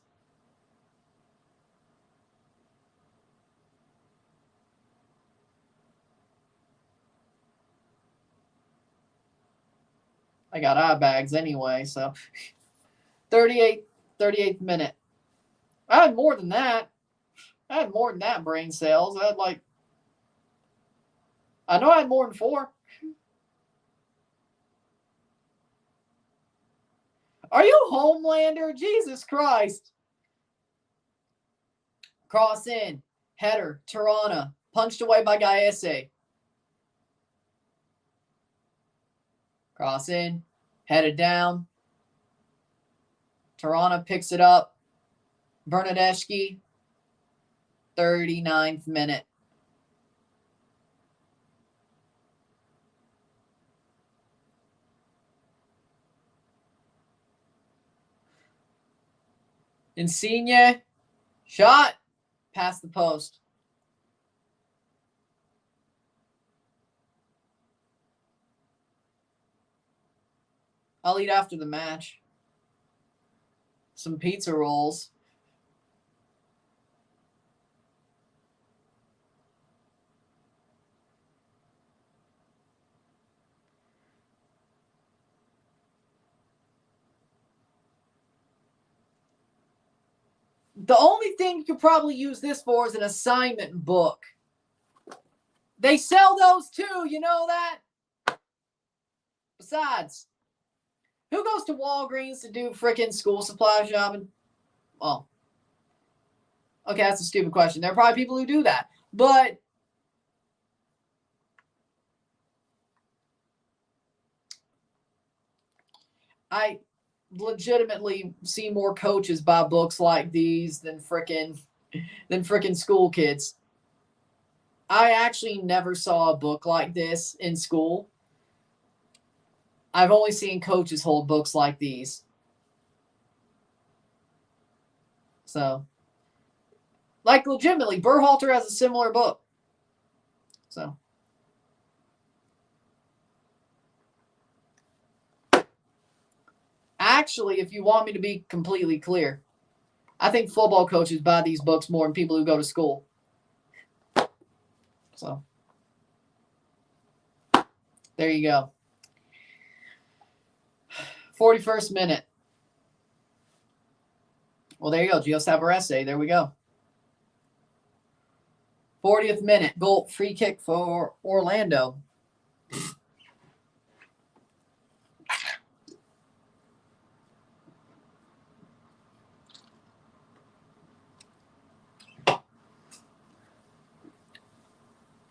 S1: I got eye bags anyway, so 38th minute. I had more than that. I had more than that brain cells. I had like, I know I had more than 4. Are you a Homelander? Jesus Christ. Cross in. Header. Tirana. Punched away by Gaese. Cross in. Headed down. Tirana picks it up. Bernadeschi. 39th minute. Insigne. Shot. Past the post. I'll eat after the match. Some pizza rolls. The only thing you could probably use this for is an assignment book. They sell those too, you know that? Besides, who goes to Walgreens to do frickin' school supply shopping? Well, okay, that's a stupid question. There are probably people who do that. But I legitimately see more coaches buy books like these than frickin' school kids. I actually never saw a book like this in school. I've only seen coaches hold books like these. So, like, legitimately, Berhalter has a similar book. So, actually, if you want me to be completely clear, I think football coaches buy these books more than people who go to school. So, there you go. 41st minute. Well, there you go. Gio Savarese. There we go. 40th minute. Goal. Free kick for Orlando.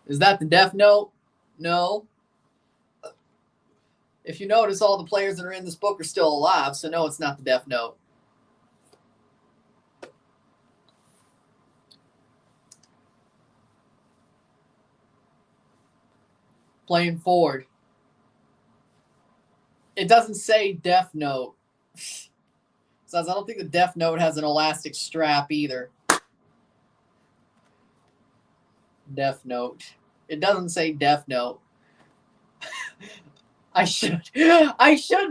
S1: Is that the Death Note? No. If you notice, all the players that are in this book are still alive, so no, it's not the Death Note. Playing forward. It doesn't say Death Note. So I don't think the Death Note has an elastic strap either. Death Note. It doesn't say Death Note. I should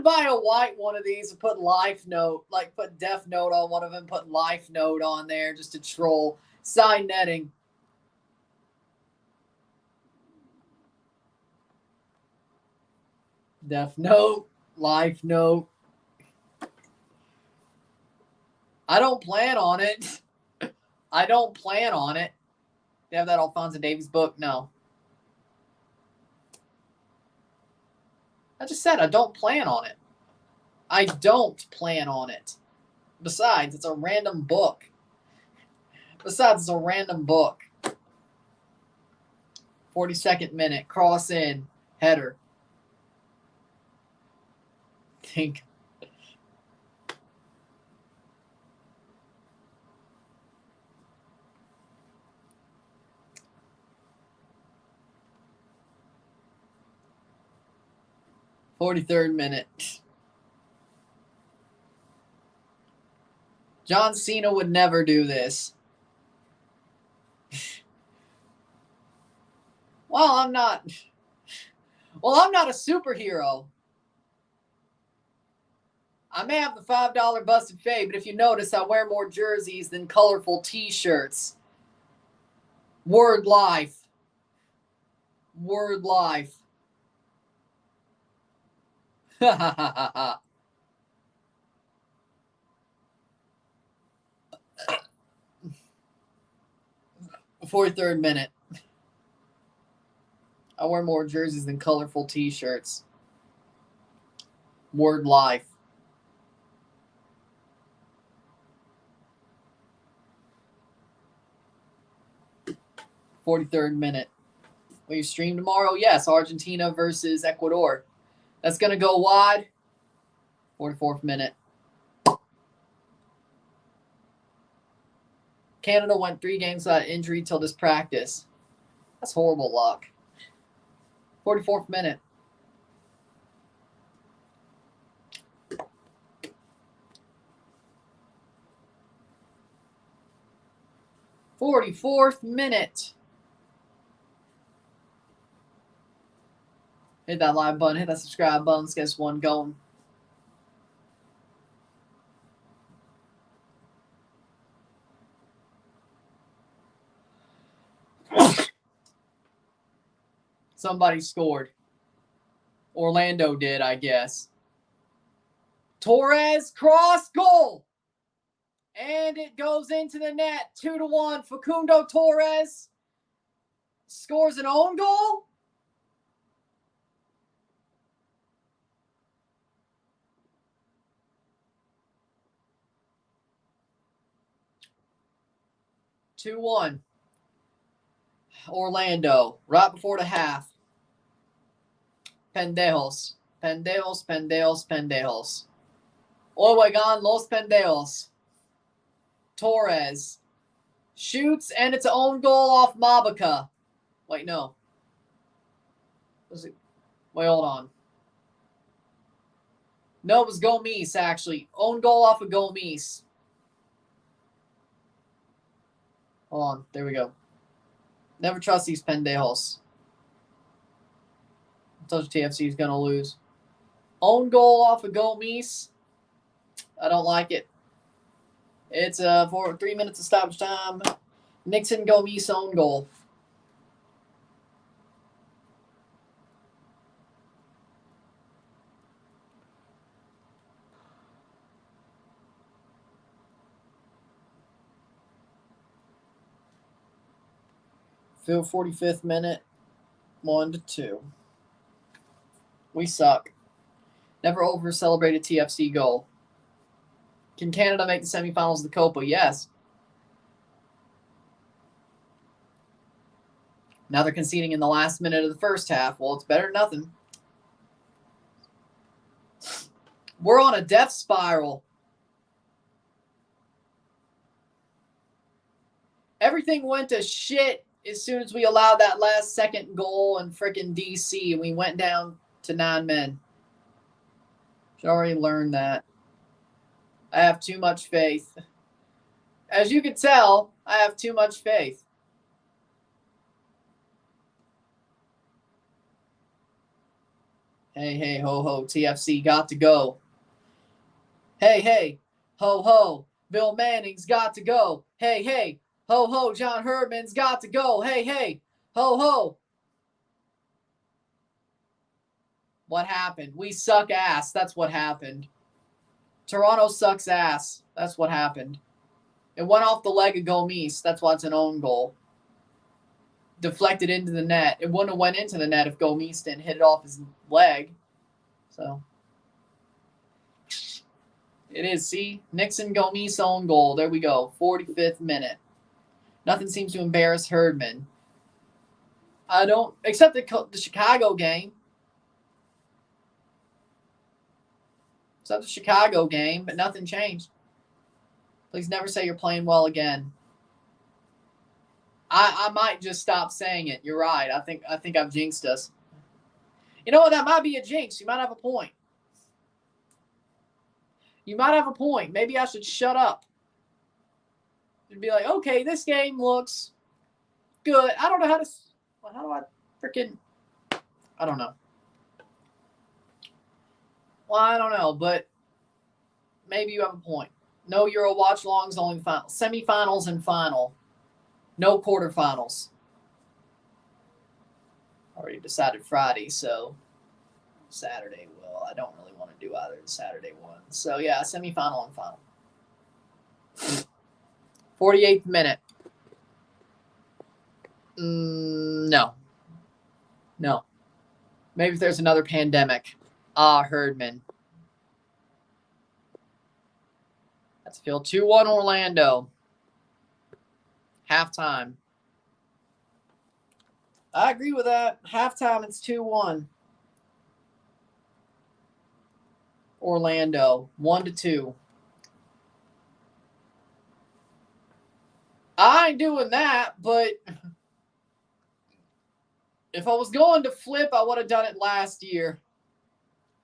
S1: buy a white one of these and put Life Note, like put Death Note on one of them, put Life Note on there just to troll. Side netting. Death Note, Life Note. I don't plan on it. I don't plan on it. You have that Alphonso Davies book? No. I just said I don't plan on it. I don't plan on it. Besides, it's a random book. 42nd minute. Cross in. Header. Think. 43rd minute. John Cena would never do this. Well, I'm not a superhero. I may have the $5 busted fade, but if you notice, I wear more jerseys than colorful t-shirts. Word life. Word life. Ha ha ha ha ha. 43rd minute. I wear more jerseys than colorful t-shirts. Word life. "43rd minute. Will you stream tomorrow? Yes, Argentina versus Ecuador. That's going to go wide. 44th minute. Canada went 3 games without injury till this practice. That's horrible luck. 44th minute. Hit that like button. Hit that subscribe button. Let's get this one going. Somebody scored. Orlando did, I guess. Torres, cross, goal. And it goes into the net. 2-1. Facundo Torres scores an own goal. (2-1). Orlando, right before the half. Pendejos. Pendejos, pendejos, pendejos. Oigan, los pendejos. Torres shoots, and it's an own goal off Mabica. Wait, no. Was it? Wait, hold on. No, it was Gomes, actually. Own goal off of Gomes. Hold on. There we go. Never trust these pendejos. I told you TFC is going to lose. Own goal off of Gomes. I don't like it. It's for 3 minutes of stoppage time. Nixon Gomes own goal. Field 45th minute. 1-2. We suck. Never over celebrated TFC goal. Can Canada make the semifinals of the Copa? Yes. Now they're conceding in the last minute of the first half. Well, it's better than nothing. We're on a death spiral. Everything went to shit as soon as we allowed that last second goal in frickin' DC, and we went down to 9 men. Should already learned that. I have too much faith. As you can tell, I have too much faith. Hey, hey, ho, ho, TFC got to go. Hey, hey, ho, ho, Bill Manning's got to go. Hey, hey, ho, ho, John Herdman's got to go. Hey, hey, ho, ho. What happened? We suck ass. That's what happened. Toronto sucks ass. That's what happened. It went off the leg of Gomes. That's why it's an own goal. Deflected into the net. It wouldn't have went into the net if Gomes didn't hit it off his leg. So it is. See? Nixon Gomes own goal. There we go. 45th minute. Nothing seems to embarrass Herdman. I don't, except the Chicago game. Except the Chicago game, but nothing changed. Please never say you're playing well again. I might just stop saying it. You're right. I think I've jinxed us. You know what? That might be a jinx. You might have a point. You might have a point. Maybe I should shut up. And be like, okay, this game looks good. I don't know how to. How do I freaking. I don't know. Well, I don't know, but maybe you have a point. No Euro watch-longs, only final. Semifinals and final. No quarterfinals. Already decided Friday, so Saturday will. I don't really want to do either the Saturday one. So, yeah, semifinal and final. 48th minute. No. No. Maybe if there's another pandemic. Herdman. That's field 2-1 Orlando. Halftime. I agree with that. Halftime, it's 2-1. Orlando, 1-2. I ain't doing that, but if I was going to flip, I would have done it last year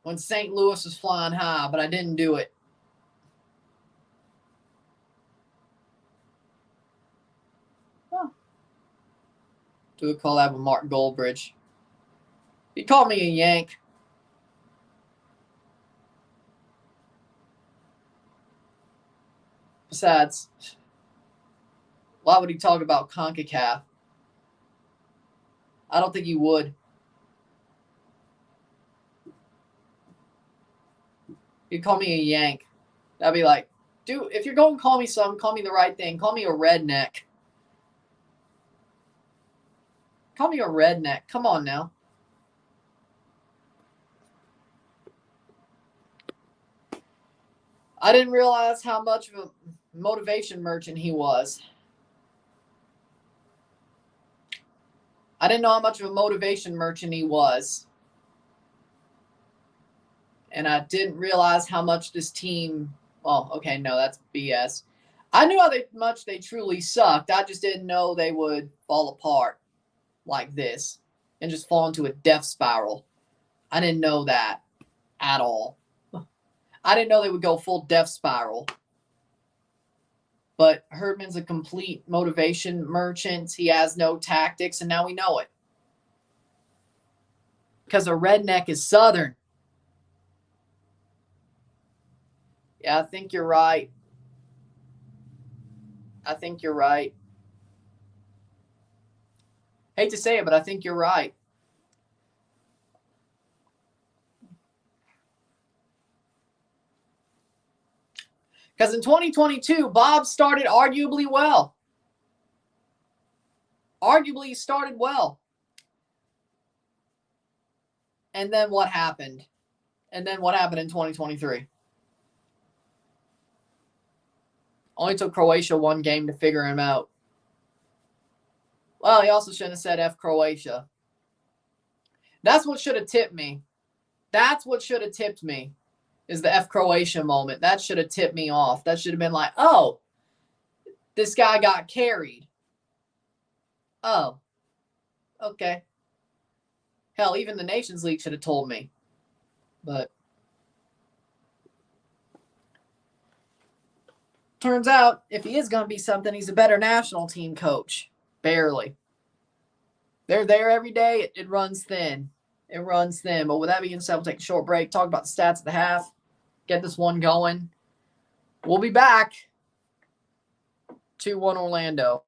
S1: when St. Louis was flying high, but I didn't do it. Huh. Do a collab with Mark Goldbridge. He called me a Yank. Besides, why would he talk about CONCACAF? I don't think he would. He'd call me a Yank. I'd be like, dude, if you're going to call me something, call me the right thing. Call me a redneck. Call me a redneck. Come on now. I didn't realize how much of a motivation merchant he was. I didn't know how much of a motivation merchant he was. And I didn't realize how much this team, well, okay, no, that's BS. I knew how much they truly sucked. I just didn't know they would fall apart like this and just fall into a death spiral. I didn't know that at all. I didn't know they would go full death spiral. But Herdman's a complete motivation merchant. He has no tactics, and now we know it. Because a redneck is Southern. Yeah, I think you're right. I think you're right. Hate to say it, but I think you're right. Because in 2022, Bob started arguably well. Arguably started well. And then what happened? And then what happened in 2023? Only took Croatia one game to figure him out. Well, he also shouldn't have said F Croatia. That's what should have tipped me. That's what should have tipped me, is the F Croatia moment. That should have tipped me off. That should have been like, oh, this guy got carried. Oh, okay. Hell, even the Nations League should have told me. But turns out, if he is going to be something, he's a better national team coach. Barely. They're there every day. It runs thin. It runs thin. But with that being said, we'll take a short break, talk about the stats at the half, get this one going. We'll be back. 2-1 Orlando.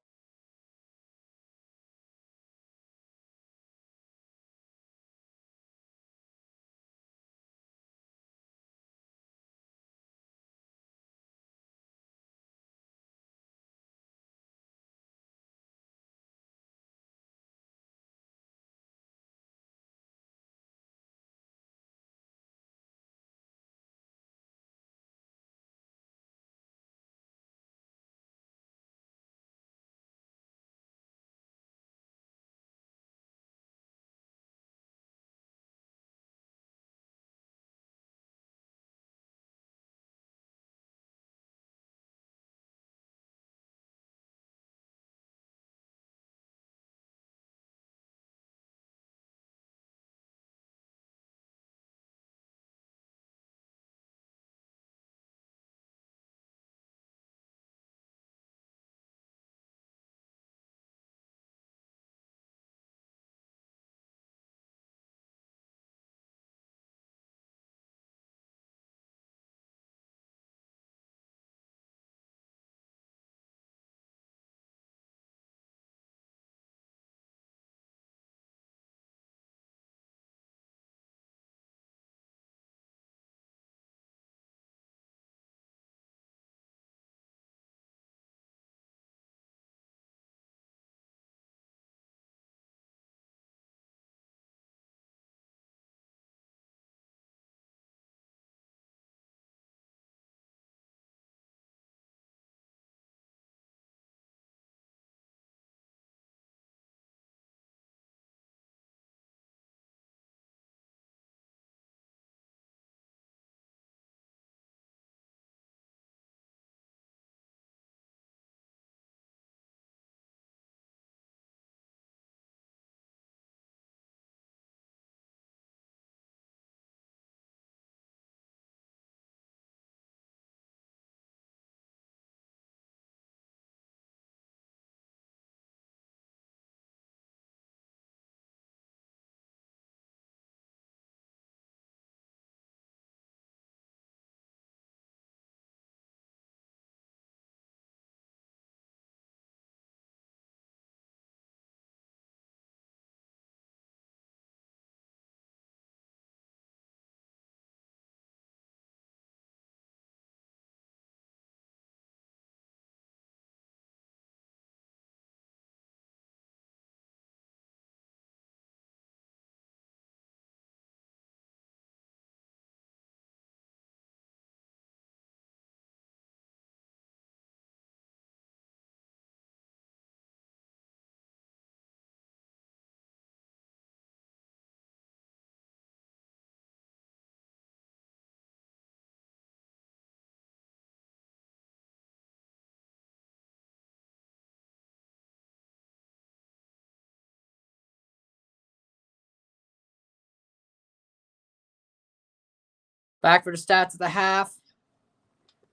S1: Back for the stats at the half.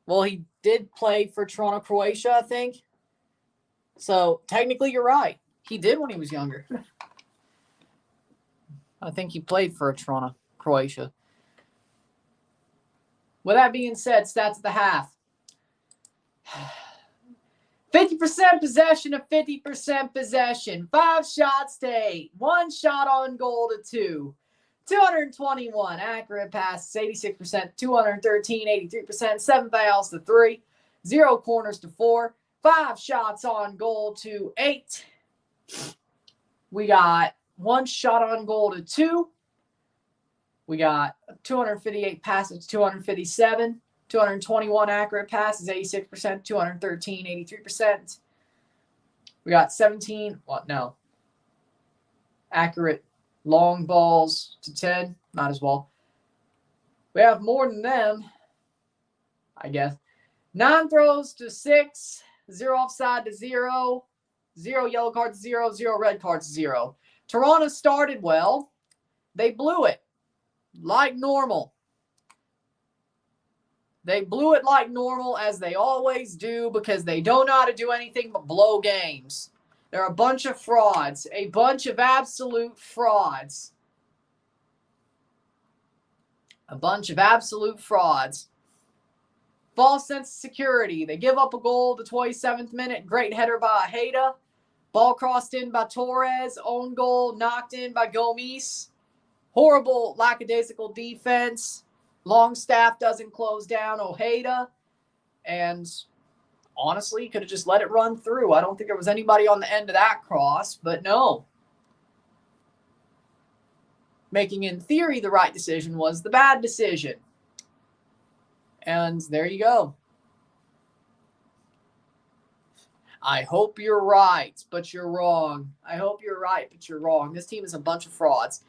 S1: Well, he did play for Toronto, Croatia, I think. So technically you're right. He did when he was younger. I think he played for Toronto, Croatia. With that being said, stats at the half. 50% possession to 50% possession. 5 shots to 8. 1 shot on goal to 2. 221 accurate passes, 86%. 213, 83%. 7 fouls to 3. 0 corners to 4. 5 shots on goal to 8. We got 1 shot on goal to 2. We got 258 passes, 257. 221 accurate passes, 86%. 213, 83%. We got 17, accurate long balls to 10. Might as well. We have more than them, I guess. 9 throws to 6. 0 offside to 0. 0 yellow cards to 0. 0 red cards to 0. Toronto started well. They blew it like normal. They blew it like normal, as they always do, because they don't know how to do anything but blow games. They're a bunch of frauds. A bunch of absolute frauds. A bunch of absolute frauds. False sense of security. They give up a goal the 27th minute. Great header by Ojeda. Ball crossed in by Torres. Own goal knocked in by Gomes. Horrible lackadaisical defense. Longstaff doesn't close down Ojeda. And honestly, could have just let it run through. I don't think there was anybody on the end of that cross, but no. Making, in theory, the right decision was the bad decision. And there you go. I hope you're right, but you're wrong. I hope you're right, but you're wrong. This team is a bunch of frauds.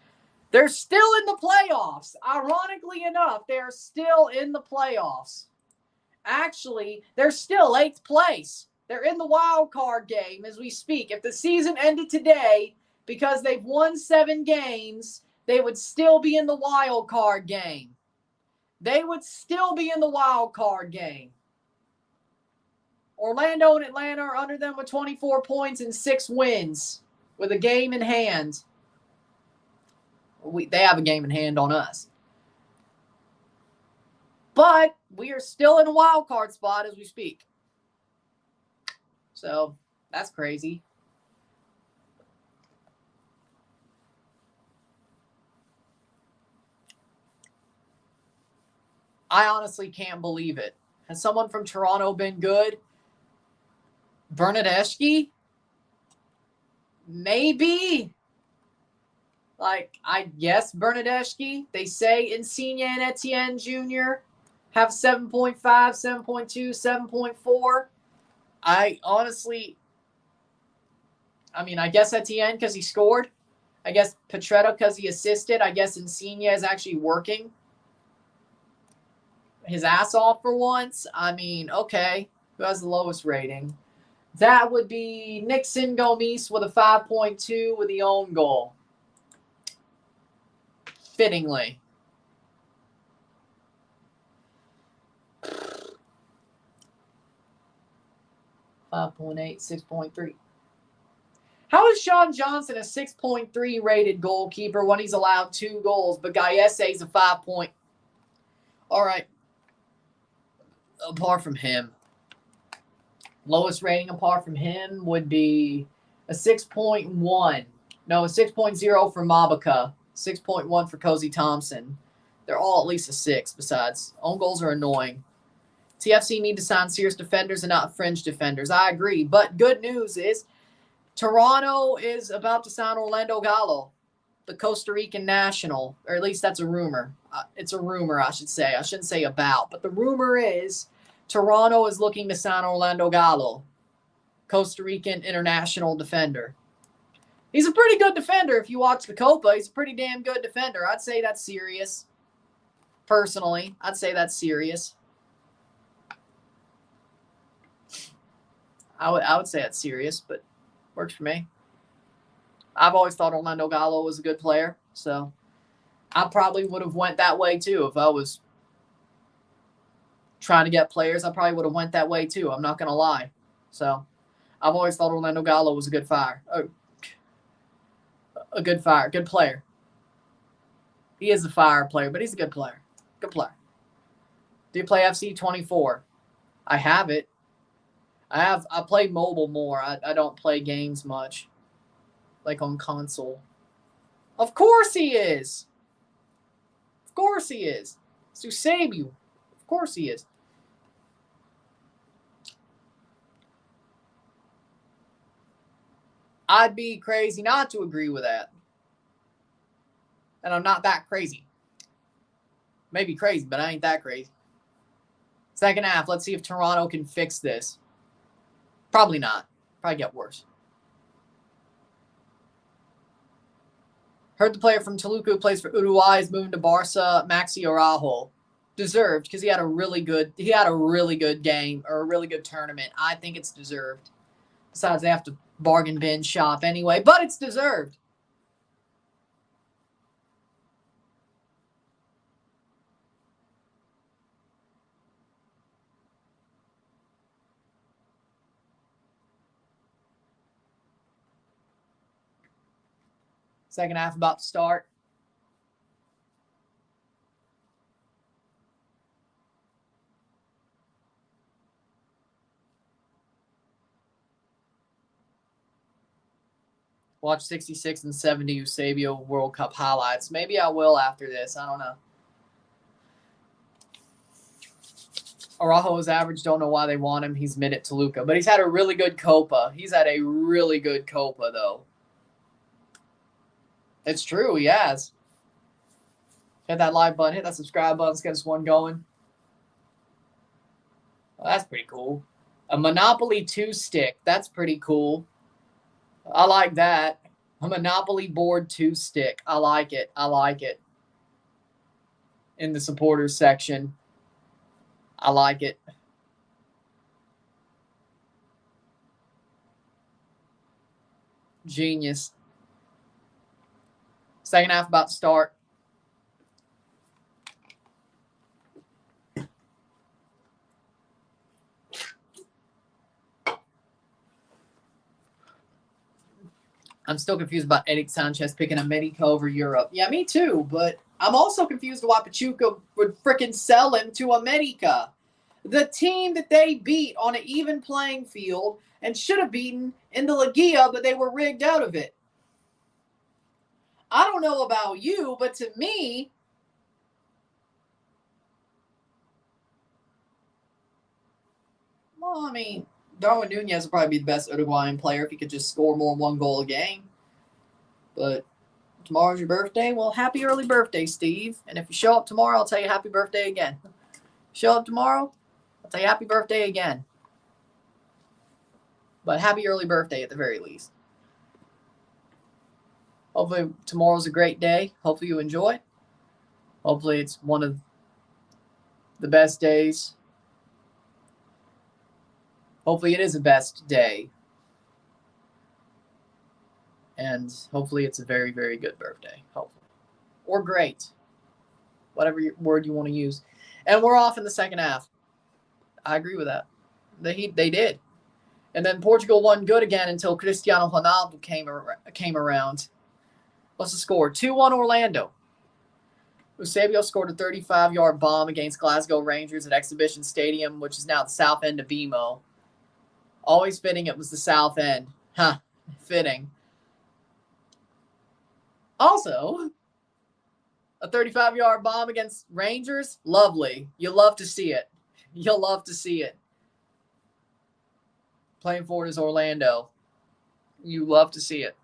S1: They're still in the playoffs. Ironically enough, they're still in the playoffs. Actually, they're still 8th place. They're in the wild card game as we speak. If the season ended today, because they've won 7 games, they would still be in the wild card game. They would still be in the wild card game. Orlando and Atlanta are under them with 24 points and 6 wins with a game in hand. They have a game in hand on us. But we are still in a wild card spot as we speak. So that's crazy. I honestly can't believe it. Has someone from Toronto been good? Bernadeschi? Maybe. I guess Bernadeschi. They say Insigne and Etienne Jr. have 7.5, 7.2, 7.4. I guess Etienne because he scored. I guess Petretto because he assisted. I guess Insigne is actually working his ass off for once. Okay. Who has the lowest rating? That would be Nixon Gomes with a 5.2 with the own goal. Fittingly. .8, 6.3. How is Sean Johnson a 6.3 rated goalkeeper when he's allowed 2 goals, but Gallese is a 5 point? All right. Apart from him, lowest rating apart from him would be a 6.1. No, a 6.0 for Mabica, 6.1 for Cozy Thompson. They're all at least a 6 besides. Own goals are annoying. TFC need to sign serious defenders and not fringe defenders. I agree. But good news is Toronto is about to sign Orlando Gallo, the Costa Rican national. Or at least that's a rumor. It's a rumor, I should say. I shouldn't say about. But the rumor is Toronto is looking to sign Orlando Gallo, Costa Rican international defender. He's a pretty good defender if you watch the Copa. He's a pretty damn good defender. I'd say that's serious. Personally, I'd say that's serious. I would say that's serious, but works for me. I've always thought Orlando Gallo was a good player, so I probably would have went that way too if I was trying to get players, I probably would have went that way too. I'm not going to lie. So I've always thought Orlando Gallo was a good fire. A good fire. Good player. He is a fire player, but he's a good player. Good player. Do you play FC 24? I have it. I play mobile more. I don't play games much. Like on console. Of course he is. Of course he is. It's to save you. Of course he is. I'd be crazy not to agree with that. And I'm not that crazy. Maybe crazy, but I ain't that crazy. Second half, let's see if Toronto can fix this. Probably not. Probably get worse. Heard the player from Toluca who plays for Uruguay is moving to Barca, Maxi Araujo. Deserved, because he had a really good game or a really good tournament. I think it's deserved. Besides, they have to bargain bin shop anyway, but it's deserved. Second half about to start. Watch 66 and 70 Eusebio World Cup highlights. Maybe I will after this. I don't know. Araujo is average. Don't know why they want him. He's mid at Toluca. But he's had a really good Copa. He's had a really good Copa, though. It's true. He has. Hit that like button. Hit that subscribe button. Let's get this one going. Well, that's pretty cool. A Monopoly 2-stick. That's pretty cool. I like that. A Monopoly board 2-stick. I like it. I like it. In the supporters section. I like it. Genius. Second half about to start. I'm still confused about Eric Sanchez picking America over Europe. Yeah, me too, but I'm also confused why Pachuca would frickin' sell him to America. The team that they beat on an even playing field and should have beaten in the Liga, but they were rigged out of it. I don't know about you, but to me, well, I mean, Darwin Nunez would probably be the best Uruguayan player if he could just score more than 1 goal a game. But tomorrow's your birthday? Well, happy early birthday, Steve. And if you show up tomorrow, I'll tell you happy birthday again. Show up tomorrow, I'll tell you happy birthday again. But happy early birthday at the very least. Hopefully tomorrow's a great day. Hopefully you enjoy. Hopefully it's one of the best days. Hopefully it is the best day. And hopefully it's a very, very good birthday. Hopefully. Or great. Whatever word you want to use. And we're off in the second half. I agree with that. They did. And then Portugal won good again until Cristiano Ronaldo came around. What's the score? 2-1 Orlando. Eusebio scored a 35-yard bomb against Glasgow Rangers at Exhibition Stadium, which is now the south end of BMO. Always fitting it was the south end. Huh. Fitting. Also, a 35-yard bomb against Rangers. Lovely. You love to see it. You'll love to see it. Playing for it is Orlando. You love to see it.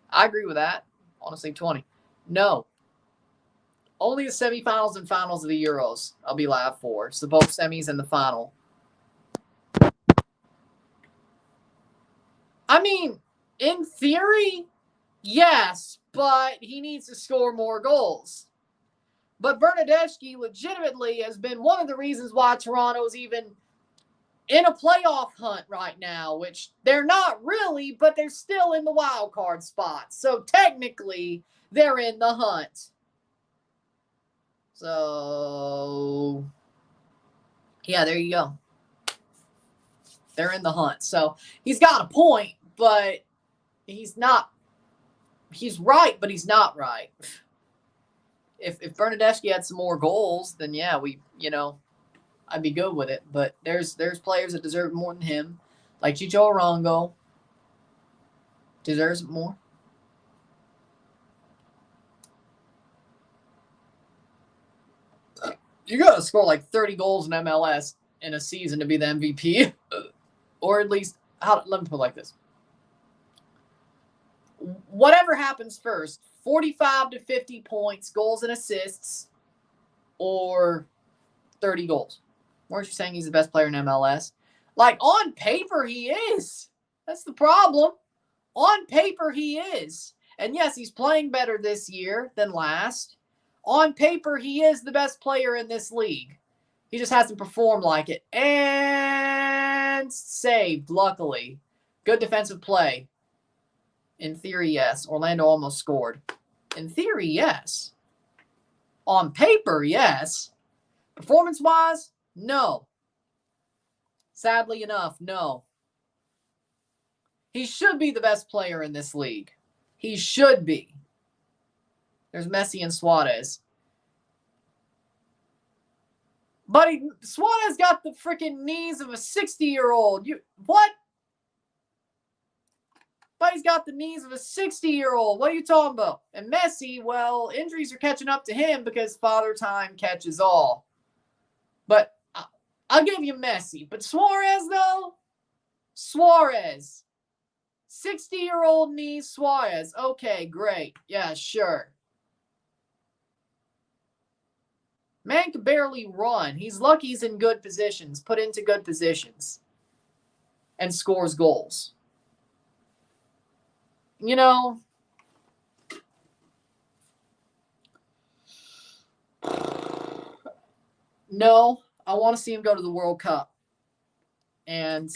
S1: I agree with that. Honestly, 20. No. Only the semifinals and finals of the Euros I'll be live for. So both semis and the final. I mean, in theory, yes, but he needs to score more goals. But Bernardeschi legitimately has been one of the reasons why Toronto's even in a playoff hunt right now, which they're not really, but they're still in the wild card spot. So technically, they're in the hunt. So Yeah, there you go. They're in the hunt. So he's got a point, but he's not. He's right, but he's not right. If Bernadeschi had some more goals, then yeah, I'd be good with it. But there's players that deserve more than him, like Chicho Arango. Deserves more. You got to score like 30 goals in MLS in a season to be the MVP, or at least let me put it like this: whatever happens first, 45 to 50 points, goals and assists, or 30 goals. Weren't you saying he's the best player in MLS? Like, on paper, he is. That's the problem. On paper, he is. And yes, he's playing better this year than last. On paper, he is the best player in this league. He just hasn't performed like it. And saved, luckily. Good defensive play. In theory, yes. Orlando almost scored. In theory, yes. On paper, yes. Performance-wise, no. Sadly enough, no. He should be the best player in this league. He should be. There's Messi and Suarez. Buddy, Suarez got the freaking knees of a 60-year-old. What? Buddy's got the knees of a 60-year-old. What are you talking about? And Messi, well, injuries are catching up to him because Father Time catches all. But I'll give you Messi. But Suarez, though? Suarez. 60-year-old knees Suarez. Okay, great. Yeah, sure. Man can barely run. He's lucky he's in good positions, put into good positions, and scores goals. No, I want to see him go to the World Cup. And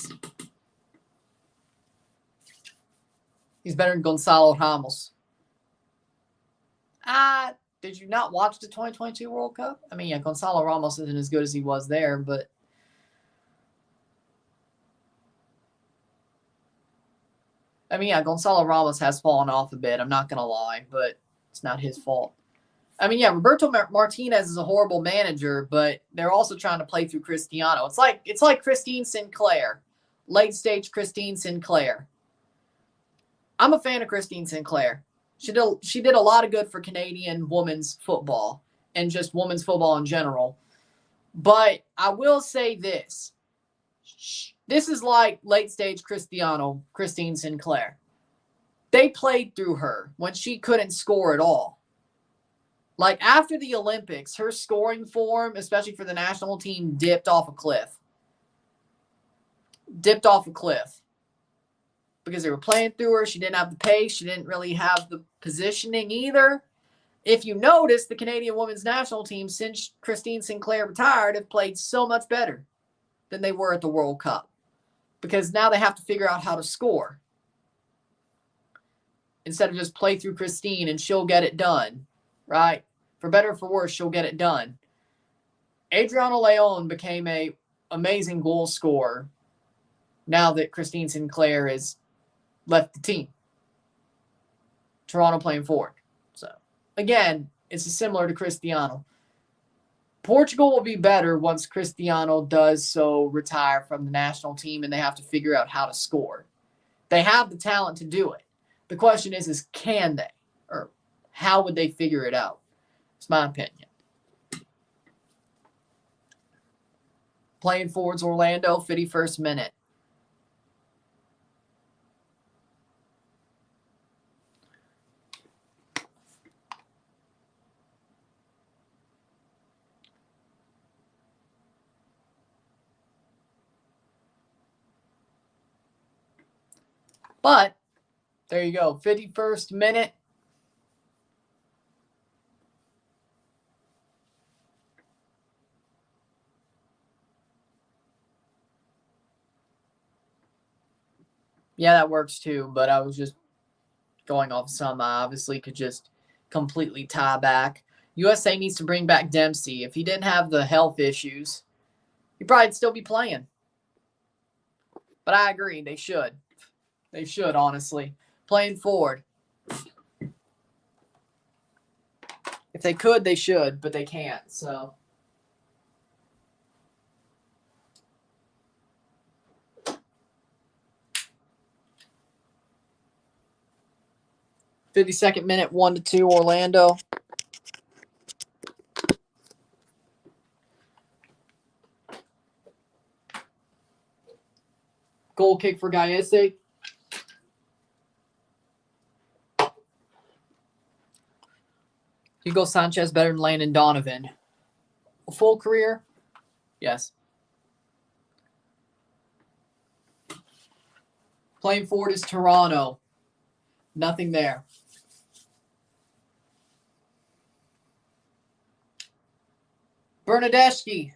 S1: he's better than Gonzalo Ramos. Did you not watch the 2022 World Cup? I mean, yeah, Gonzalo Ramos isn't as good as he was there, but I mean, yeah, Gonzalo Ramos has fallen off a bit. I'm not going to lie, but it's not his fault. I mean, yeah, Roberto Martinez is a horrible manager, but they're also trying to play through Cristiano. It's like Christine Sinclair, late stage Christine Sinclair. I'm a fan of Christine Sinclair. She did a lot of good for Canadian women's football and just women's football in general. But I will say this. This is like late stage Christine Sinclair. They played through her when she couldn't score at all. Like, after the Olympics, her scoring form, especially for the national team, dipped off a cliff. Because they were playing through her. She didn't have the pace. She didn't really have the positioning either. If you notice, the Canadian women's national team, since Christine Sinclair retired, have played so much better than they were at the World Cup. Because now they have to figure out how to score. Instead of just play through Christine and she'll get it done. Right? For better or for worse, she'll get it done. Adriana Leon became an amazing goal scorer now that Christine Sinclair has left the team. Toronto playing forward. So, again, it's similar to Cristiano. Portugal will be better once Cristiano does so retire from the national team and they have to figure out how to score. They have the talent to do it. The question is can they? Or how would they figure it out? It's my opinion. Playing forwards Orlando, 51st minute. But there you go, 51st minute. Yeah, that works too, but I was just going off some I obviously could just completely tie back. USA needs to bring back Dempsey. If he didn't have the health issues, He'd probably still be playing. But I agree, they should. They should, honestly. Playing forward. If they could, they should, but they can't, so. .52 minute, 1-2 Orlando. Goal kick for Gallese. Hugo Sanchez better than Landon Donovan. A full career? Yes. Playing forward is Toronto. Nothing there. Bernadeschi.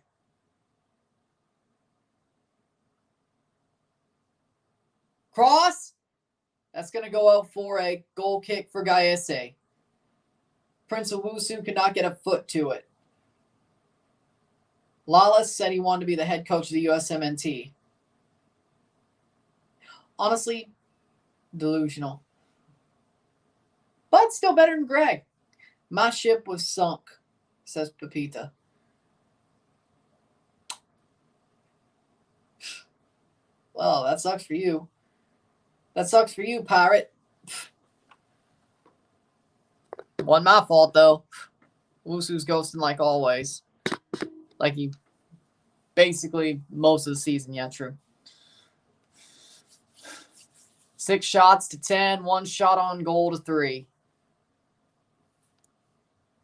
S1: Cross. That's going to go out for a goal kick for Gallese. Prince Owusu could not get a foot to it. Lawless said he wanted to be the head coach of the USMNT. Honestly, delusional. But still better than Greg. My ship was sunk, says Pepita. Well, that sucks for you. That sucks for you, Pirate. Wasn't my fault, though. Wusu's ghosting like always. Like he basically most of the season. Yeah, true. 6 shots to 10. 1 shot on goal to 3.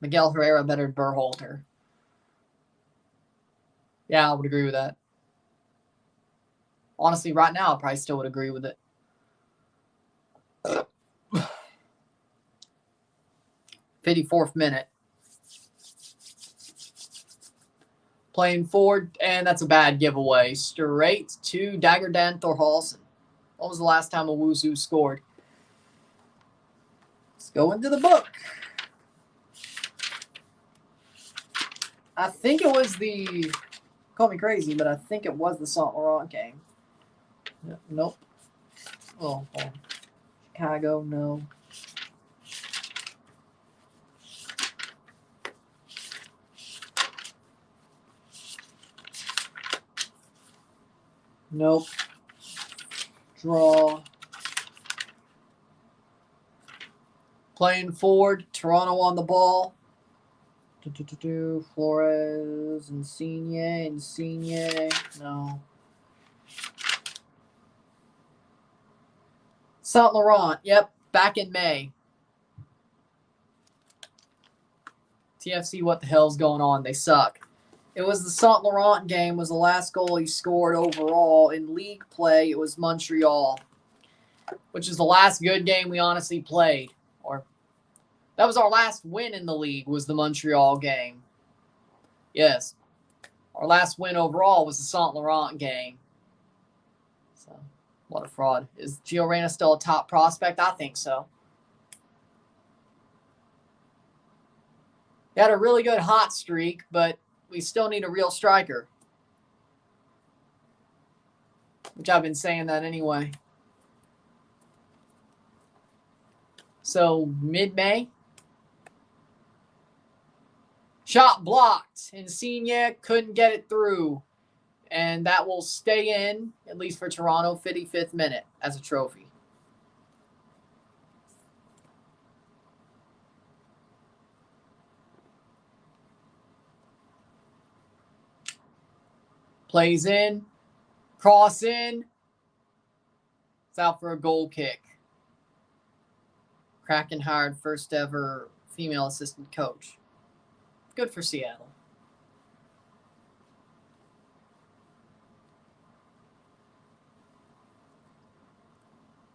S1: Miguel Herrera better than Berhalter. Yeah, I would agree with that. Honestly, right now, I probably still would agree with it. .54 minute. Playing forward, and that's a bad giveaway. Straight to Daggerdan Thorhalsen. When was the last time Owusu scored? Let's go into the book. I think it was the... Call me crazy, but I think it was the Saint Laurent game. Nope. Oh. Chicago, no. Nope. Draw. Playing forward. Toronto on the ball. Flores, Insigne. No. Saint Laurent. Yep. Back in May. TFC, what the hell's going on? They suck. It was the Saint Laurent game. Was the last goal he scored overall. In league play, it was Montreal, which is the last good game we honestly played. Or that was our last win in the league, was the Montreal game. Yes. Our last win overall was the Saint Laurent game. So, what a fraud. Is Gio Reyna still a top prospect? I think so. He had a really good hot streak, but we still need a real striker. Which I've been saying that anyway. So, mid-May. Shot blocked. Insigne couldn't get it through. And that will stay in, at least for Toronto, 55th minute as a trophy. Plays in. Cross in. It's out for a goal kick. Kraken hired first ever female assistant coach. Good for Seattle.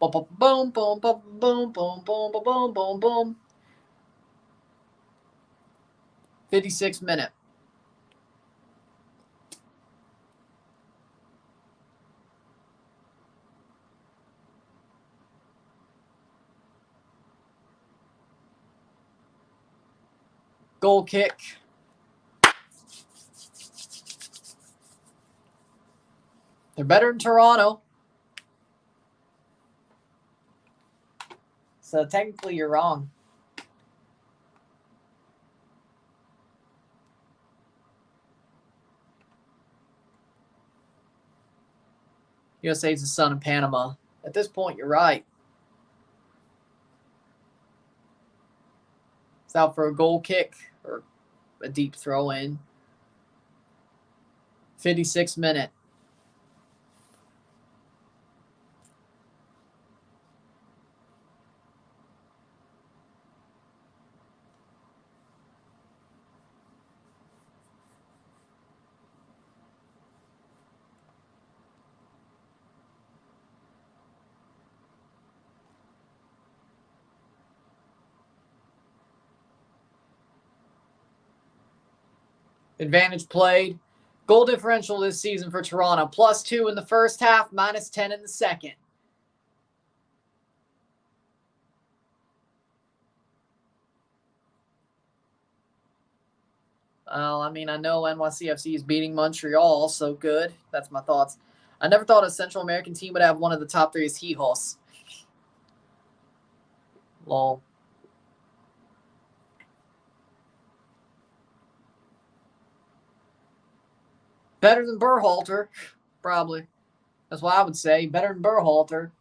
S1: Boom, boom, boom, boom, boom, boom, boom, boom, boom, boom. 56th minute. Goal kick. They're better than Toronto. So technically you're wrong. USA is the son of Panama. At this point, you're right. It's out for a goal kick or a deep throw in. 56th minute. Advantage played. Goal differential this season for Toronto. +2 in the first half, -10 in the second. Well, I mean, I know NYCFC is beating Montreal, so good. That's my thoughts. I never thought a Central American team would have one of the top 3 as Hijos. Lol. Better than Berhalter, probably. That's what I would say. Better than Berhalter.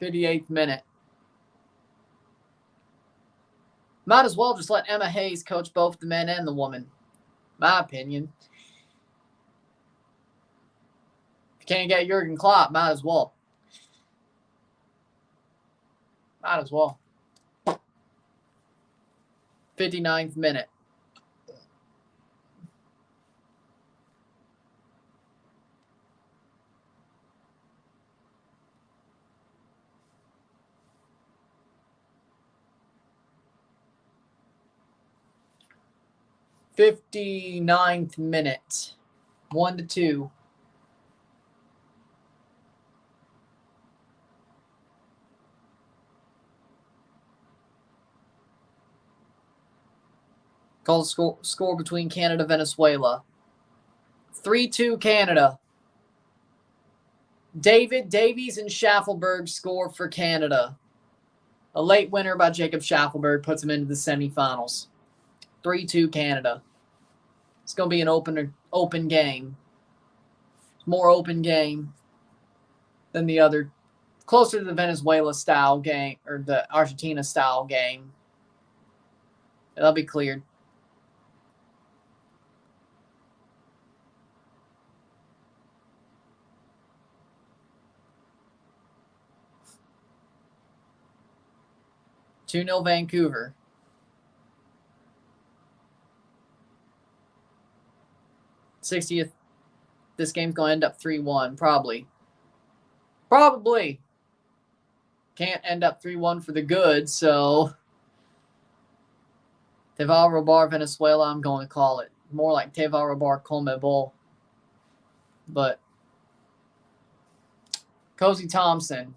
S1: 58th minute. Might as well just let Emma Hayes coach both the men and the woman. My opinion. If you can't get Jurgen Klopp, might as well. Might as well. 59th minute. '59th minute. 1-2. Call the score between Canada and Venezuela. 3-2 Canada. David Davies and Schaffelberg score for Canada. A late winner by Jacob Schaffelberg puts him into the semifinals. 3-2 Canada. It's going to be an open game. More open game than the other. Closer to the Venezuela style game or the Argentina style game. That'll be cleared. (2-0 Vancouver). '60th. This game's going to end up 3-1, probably. Probably. Can't end up 3-1 for the good, so Teval-Robar Venezuela, I'm going to call it. More like Teval-Robar Conmebol. But Cozy Thompson.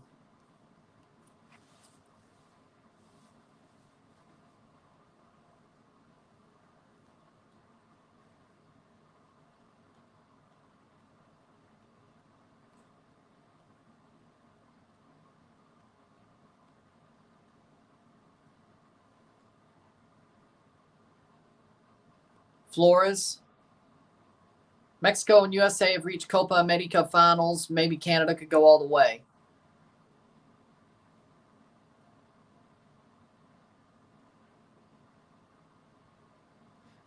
S1: Flores. Mexico and USA have reached Copa America finals. Maybe Canada could go all the way.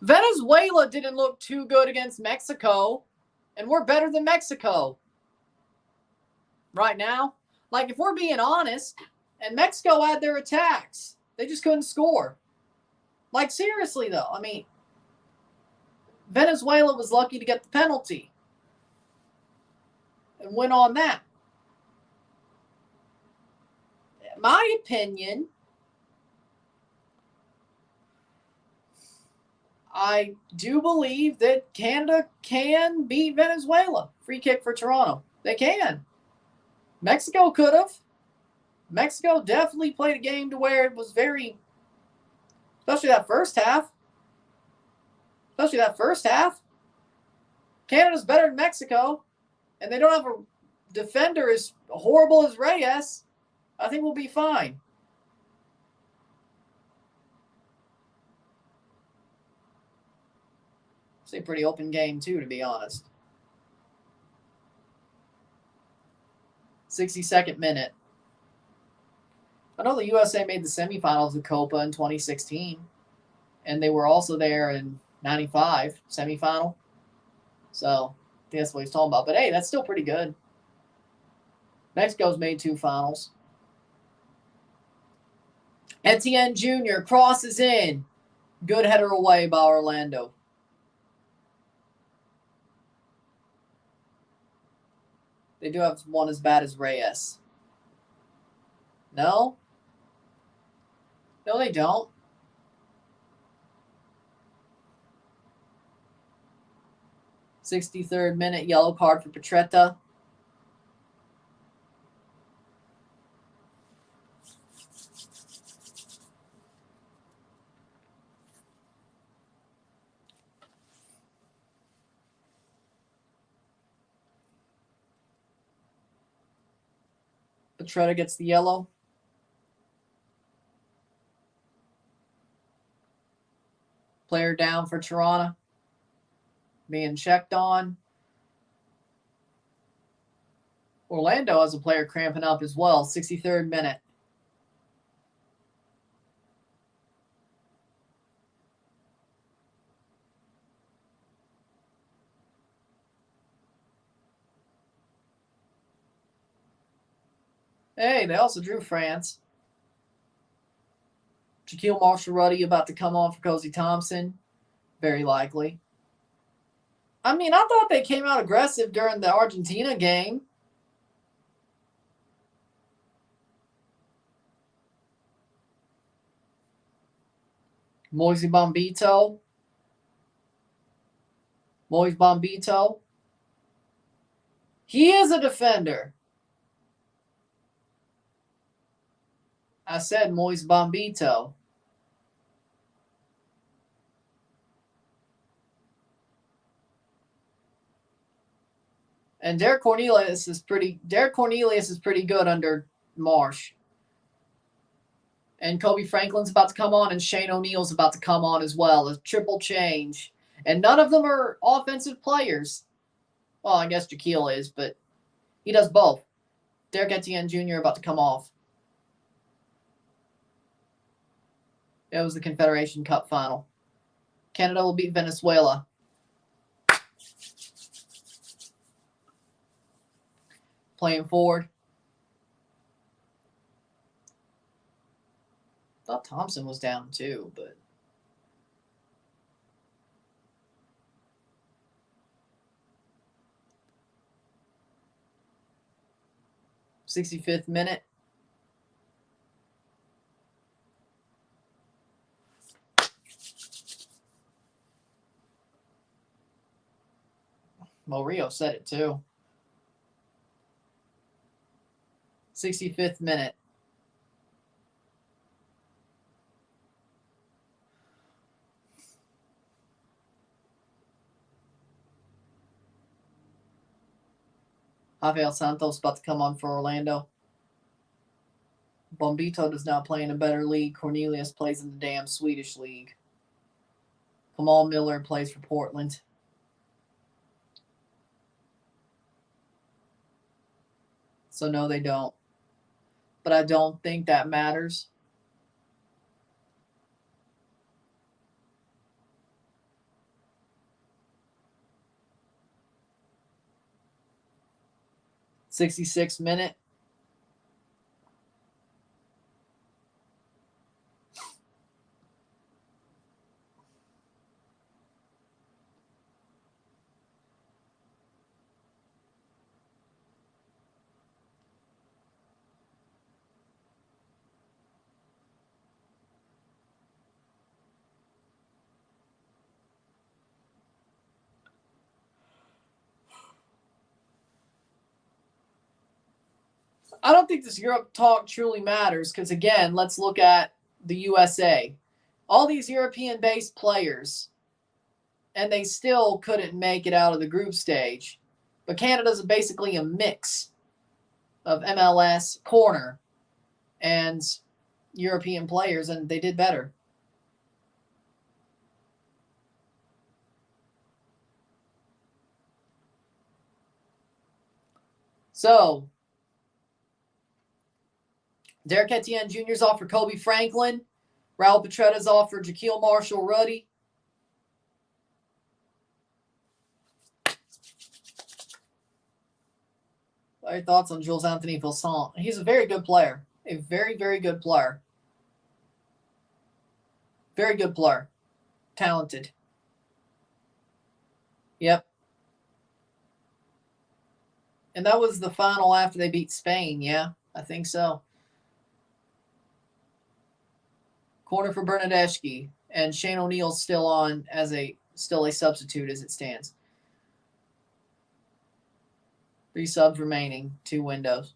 S1: Venezuela didn't look too good against Mexico, and we're better than Mexico right now. Like, if we're being honest, and Mexico had their attacks, they just couldn't score. Like, seriously, though, I mean, Venezuela was lucky to get the penalty and win on that. In my opinion, I do believe that Canada can beat Venezuela. Free kick for Toronto. They can. Mexico could have. Mexico definitely played a game to where it was very, especially that first half, especially that first half. Canada's better than Mexico, and they don't have a defender as horrible as Reyes. I think we'll be fine. It's a pretty open game, too, to be honest. 62nd minute. I know the USA made the semifinals of Copa in 2016, and they were also there in 95, semifinal. So, I think that's what he's talking about. But, hey, that's still pretty good. Mexico's made 2 finals. Etienne Jr. crosses in. Good header away by Orlando. They do have one as bad as Reyes. No? No, they don't. "63rd minute, yellow card for Petretta. Petretta gets the yellow. Player down for Toronto. Being checked on. Orlando has a player cramping up as well. 63rd minute. Hey, they also drew France. Shaquille Marshall-Ruddy about to come on for Cozy Thompson. Very likely. I mean, I thought they came out aggressive during the Argentina game. Moise Bombito. He is a defender. I said Moise Bombito. And Derek Cornelius is pretty good under Marsh. And Kobe Franklin's about to come on, and Shane O'Neal's about to come on as well. A triple change. And none of them are offensive players. Well, I guess Shaquille is, but he does both. Derek Etienne Jr. about to come off. It was the Confederation Cup final. Canada will beat Venezuela. Playing forward. Thought Thompson was down too, but .65th minute. Well, Rio said it too. 65th minute. Rafael Santos about to come on for Orlando. Bombito does not play in a better league. Cornelius plays in the damn Swedish league. Kamal Miller plays for Portland. So no, they don't. But I don't think that matters. .66th minute. I don't think this Europe talk truly matters because, again, let's look at the USA. All these European-based players, and they still couldn't make it out of the group stage. But Canada's basically a mix of MLS, corner, and European players, and they did better. So, Derek Etienne Jr.'s off for Kobe Franklin. Raul Petretta's off for Jaquil Marshall-Ruddy. What are your thoughts on Jules Anthony Vilsaint? He's a very good player. A very, very good player. Very good player. Talented. Yep. And that was the final after they beat Spain, yeah? I think so. Corner for Bernadeschi. And Shane O'Neill's still on as a substitute as it stands. 3 subs remaining, 2 windows.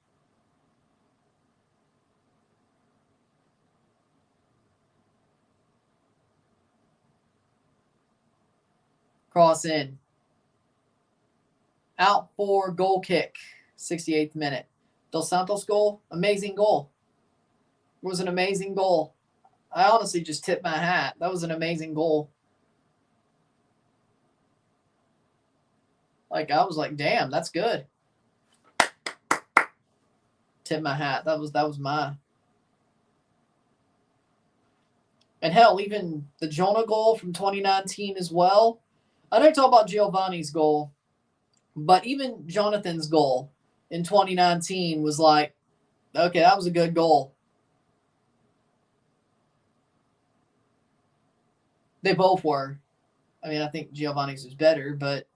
S1: Cross in. Out for goal kick. 68th minute. Dos Santos goal. Amazing goal. It was an amazing goal. I honestly just tipped my hat. That was an amazing goal. Like, I was like, damn, that's good. Tip my hat. That was my. And hell, even the Jonah goal from 2019 as well. I don't talk about Giovanni's goal, but even Jonathan's goal in 2019 was like, okay, that was a good goal. They both were. I mean, I think Giovanni's was better, but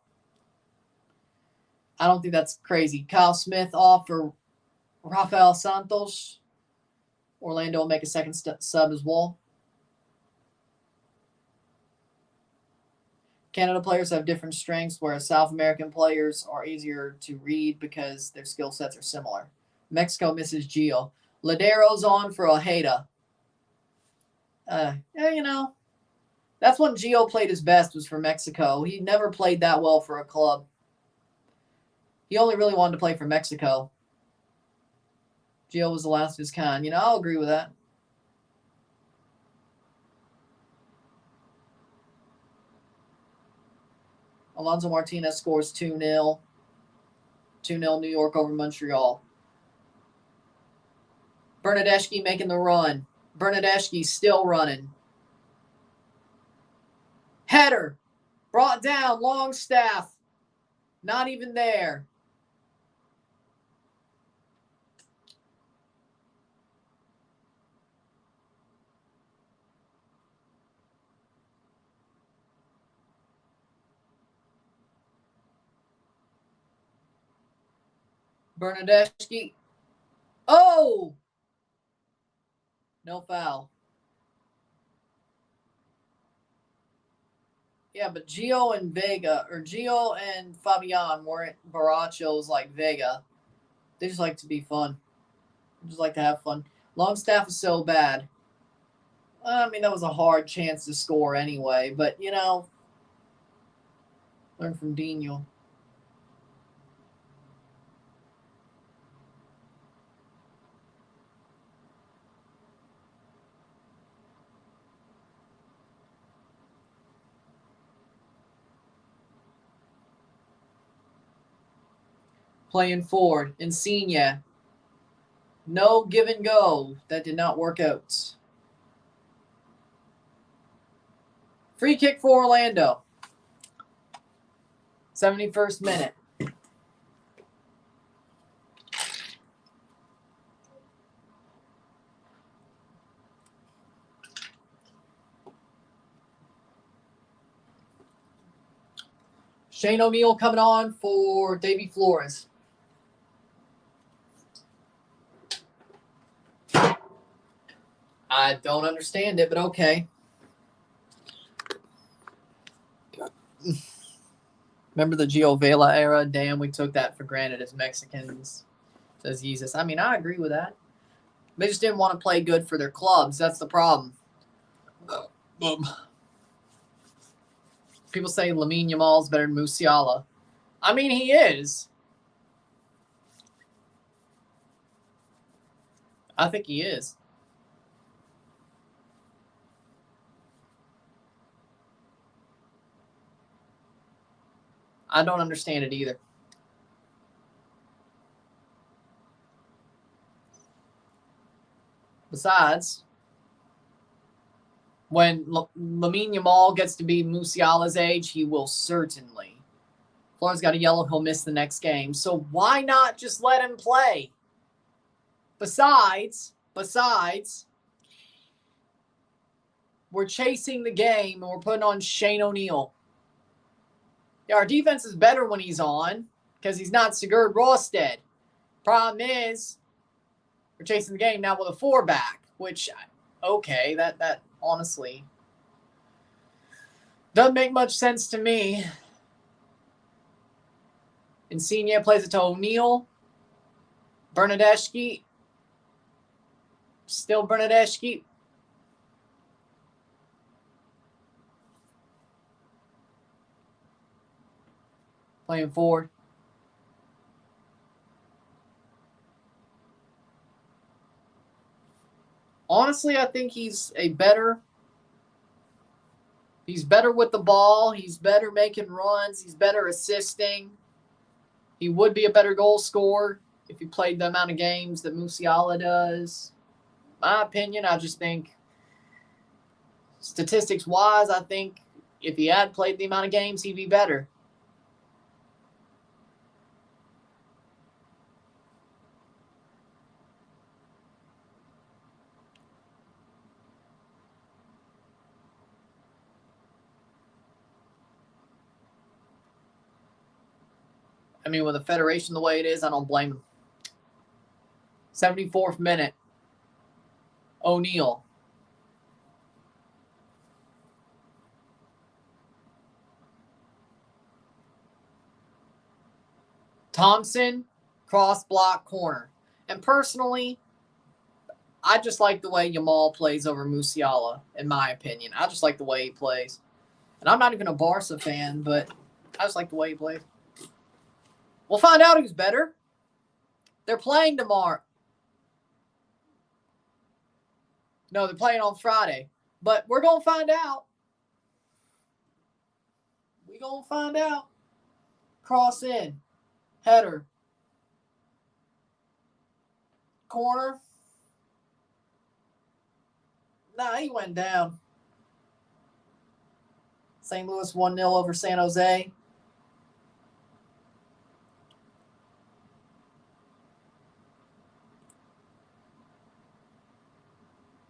S1: I don't think that's crazy. Kyle Smith off for Rafael Santos. Orlando will make a second sub as well. Canada players have different strengths, whereas South American players are easier to read because their skill sets are similar. Mexico misses Gio. Ladero's on for Ojeda. Yeah, you know, that's when Gio played his best, was for Mexico. He never played that well for a club. He only really wanted to play for Mexico. Gio was the last of his kind. You know, I'll agree with that. Alonso Martinez scores 2-0. 2-0 New York over Montreal. Bernadeschi making the run. Bernadeschi still running. Header. Brought down. Longstaff. Not even there. Bernadeschi. Oh! No foul. Yeah, but Gio and Fabian weren't Barachos like Vega. They just like to be fun. They just like to have fun. Longstaff is so bad. I mean, that was a hard chance to score anyway, but, you know, learn from Dino. Playing forward. Insigne. No give and go. That did not work out. Free kick for Orlando. 71st minute. Shane O'Neill coming on for Davy Flores. I don't understand it, but okay. Remember the Gio Vela era? Damn, we took that for granted as Mexicans, says yeezus. I mean, I agree with that. They just didn't want to play good for their clubs. That's the problem. Because People say Lamine Yamal is better than Musiala. I mean, he is. I think he is. I don't understand it either. Besides, when Lamine Yamal gets to be Musiala's age, he will certainly. Florian's got a yellow, he'll miss the next game. So why not just let him play? Besides, we're chasing the game and we're putting on Shane O'Neill. Yeah, our defense is better when he's on because he's not Sigurd Råstedt. Problem is, we're chasing the game now with a 4-back, which, okay, that honestly doesn't make much sense to me. Insigne plays it to O'Neill. Bernadeschi. Still Bernadeschi. Playing forward. Honestly, I think he's better with the ball. He's better making runs. He's better assisting. He would be a better goal scorer if he played the amount of games that Musiala does. My opinion, I just think statistics-wise, I think if he had played the amount of games, he'd be better. I mean, with the Federation the way it is, I don't blame him. 74th minute. O'Neill. Thompson, cross block corner. And personally, I just like the way Yamal plays over Musiala, in my opinion. I just like the way he plays. And I'm not even a Barca fan, but I just like the way he plays. We'll find out who's better. They're playing tomorrow. No, they're playing on Friday. But we're going to find out. We're going to find out. Cross in. Header. Corner. Nah, he went down. St. Louis 1-0 over San Jose.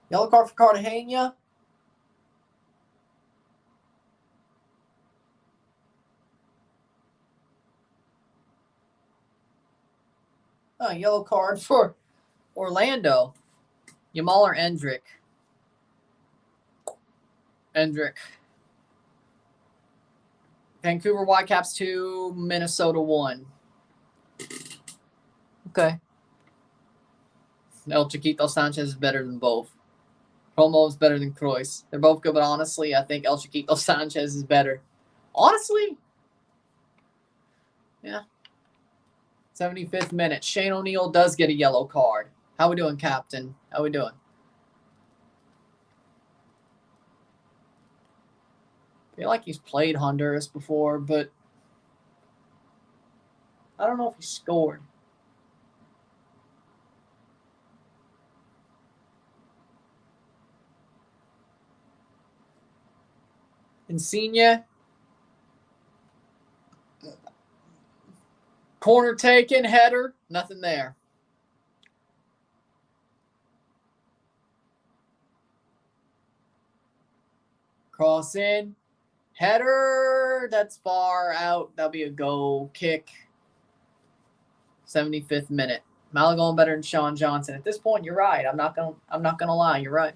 S1: Yellow card for Cartagena. Oh, yellow card for Orlando. Yamal or Endrick? Endrick. Vancouver Whitecaps 2, Minnesota 1. Okay. El Chiquito Sanchez is better than both. Romo is better than Cruyff. They're both good, but honestly, I think El Chiquito Sanchez is better. Honestly? Yeah. 75th minute. Shane O'Neill does get a yellow card. How we doing, Captain? How we doing? I feel like he's played Honduras before, but I don't know if he scored. Insigne. Corner taken, header, nothing there. Cross in. Header, that's far out. That'll be a goal kick. 75th minute. Malagon better than Sean Johnson. At this point, you're right. I'm not gonna lie. You're right.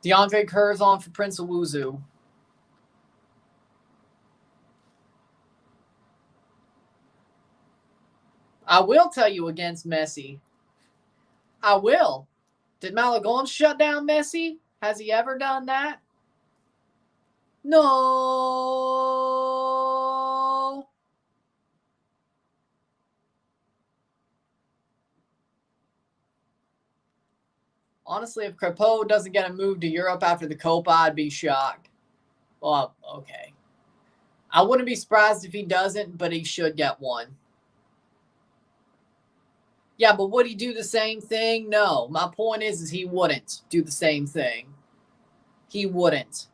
S1: DeAndre Curzon for Prince Owusu. I will tell you against Messi. I will. Did Malagón shut down Messi? Has he ever done that? No. Honestly, if Crepeau doesn't get a move to Europe after the Copa, I'd be shocked. Well, okay. I wouldn't be surprised if he doesn't, but he should get one. Yeah, but would he do the same thing? No. My point is he wouldn't do the same thing. He wouldn't.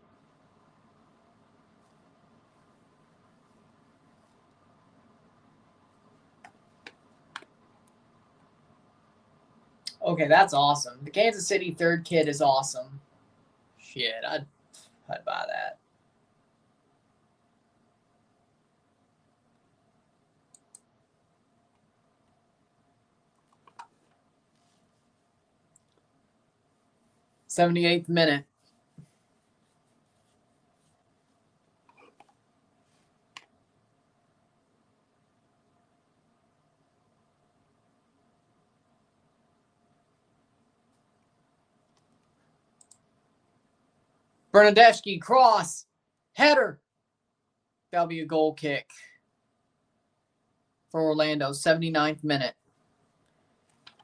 S1: Okay, that's awesome. The Kansas City third kid is awesome. Shit, I'd buy that. '78th minute. Bernadeschi, cross, header. That'll be a goal kick for Orlando, 79th minute.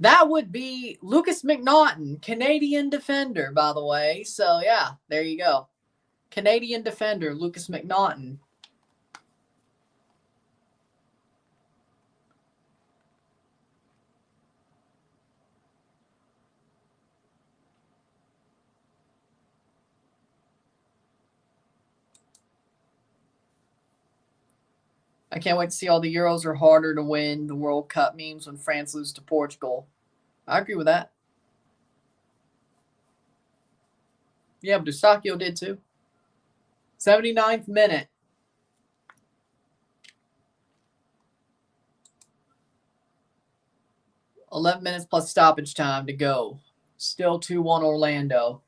S1: That would be Lucas McNaughton, Canadian defender, by the way. So, yeah, there you go. Canadian defender, Lucas McNaughton. I can't wait to see all the Euros are harder to win the World Cup memes when France loses to Portugal. I agree with that. Yeah, but Eustáquio did too. 79th minute. $11 minutes plus stoppage time to go. Still 2-1 Orlando.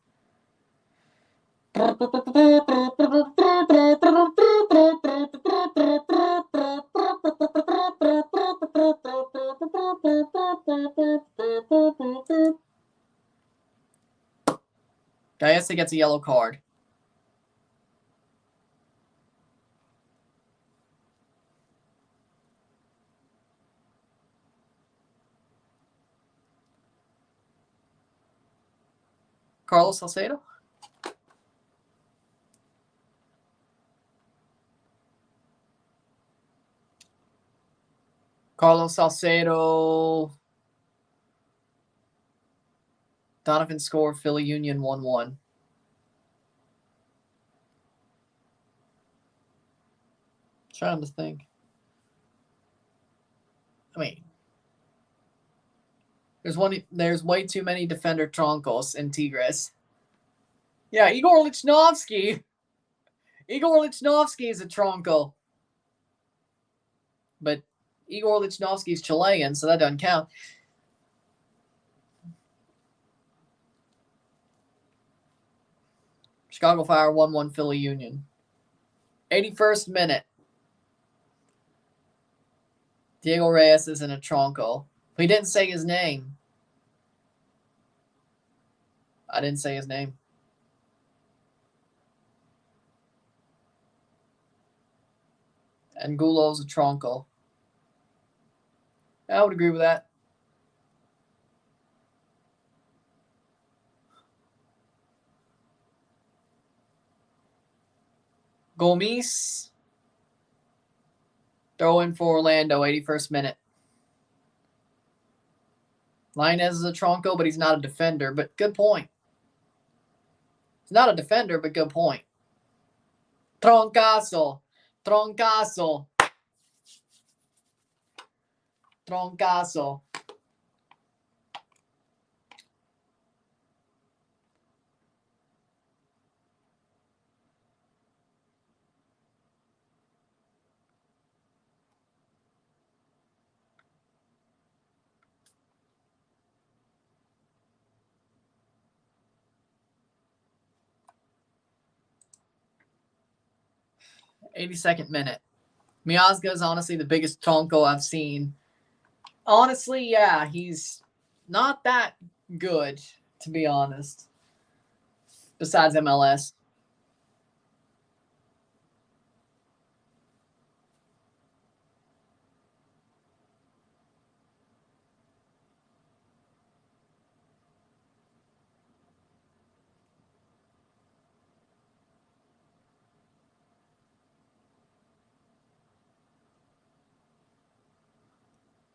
S1: Gaiesa gets a yellow card. Carlos Salcedo? Carlos Salcedo. Donovan score, Philly Union 1-1. Trying to think. I mean, there's way too many defender troncos in Tigres. Yeah, Igor Lichnowsky. Igor Lichnowsky is a tronco. But Igor Lichnowsky is Chilean, so that doesn't count. Chicago Fire 1-1 Philly Union. 81st minute. Diego Reyes is in a tronco. He didn't say his name. I didn't say his name. Angulo's a tronco. I would agree with that. Gomes. Throw in for Orlando, 81st minute. Lainez is a tronco, but he's not a defender. But good point. He's not a defender, but good point. Troncazo. Troncazo. Troncazo. 82nd minute. Miazga is honestly the biggest tonko I've seen. Honestly, yeah, he's not that good, to be honest. Besides MLS.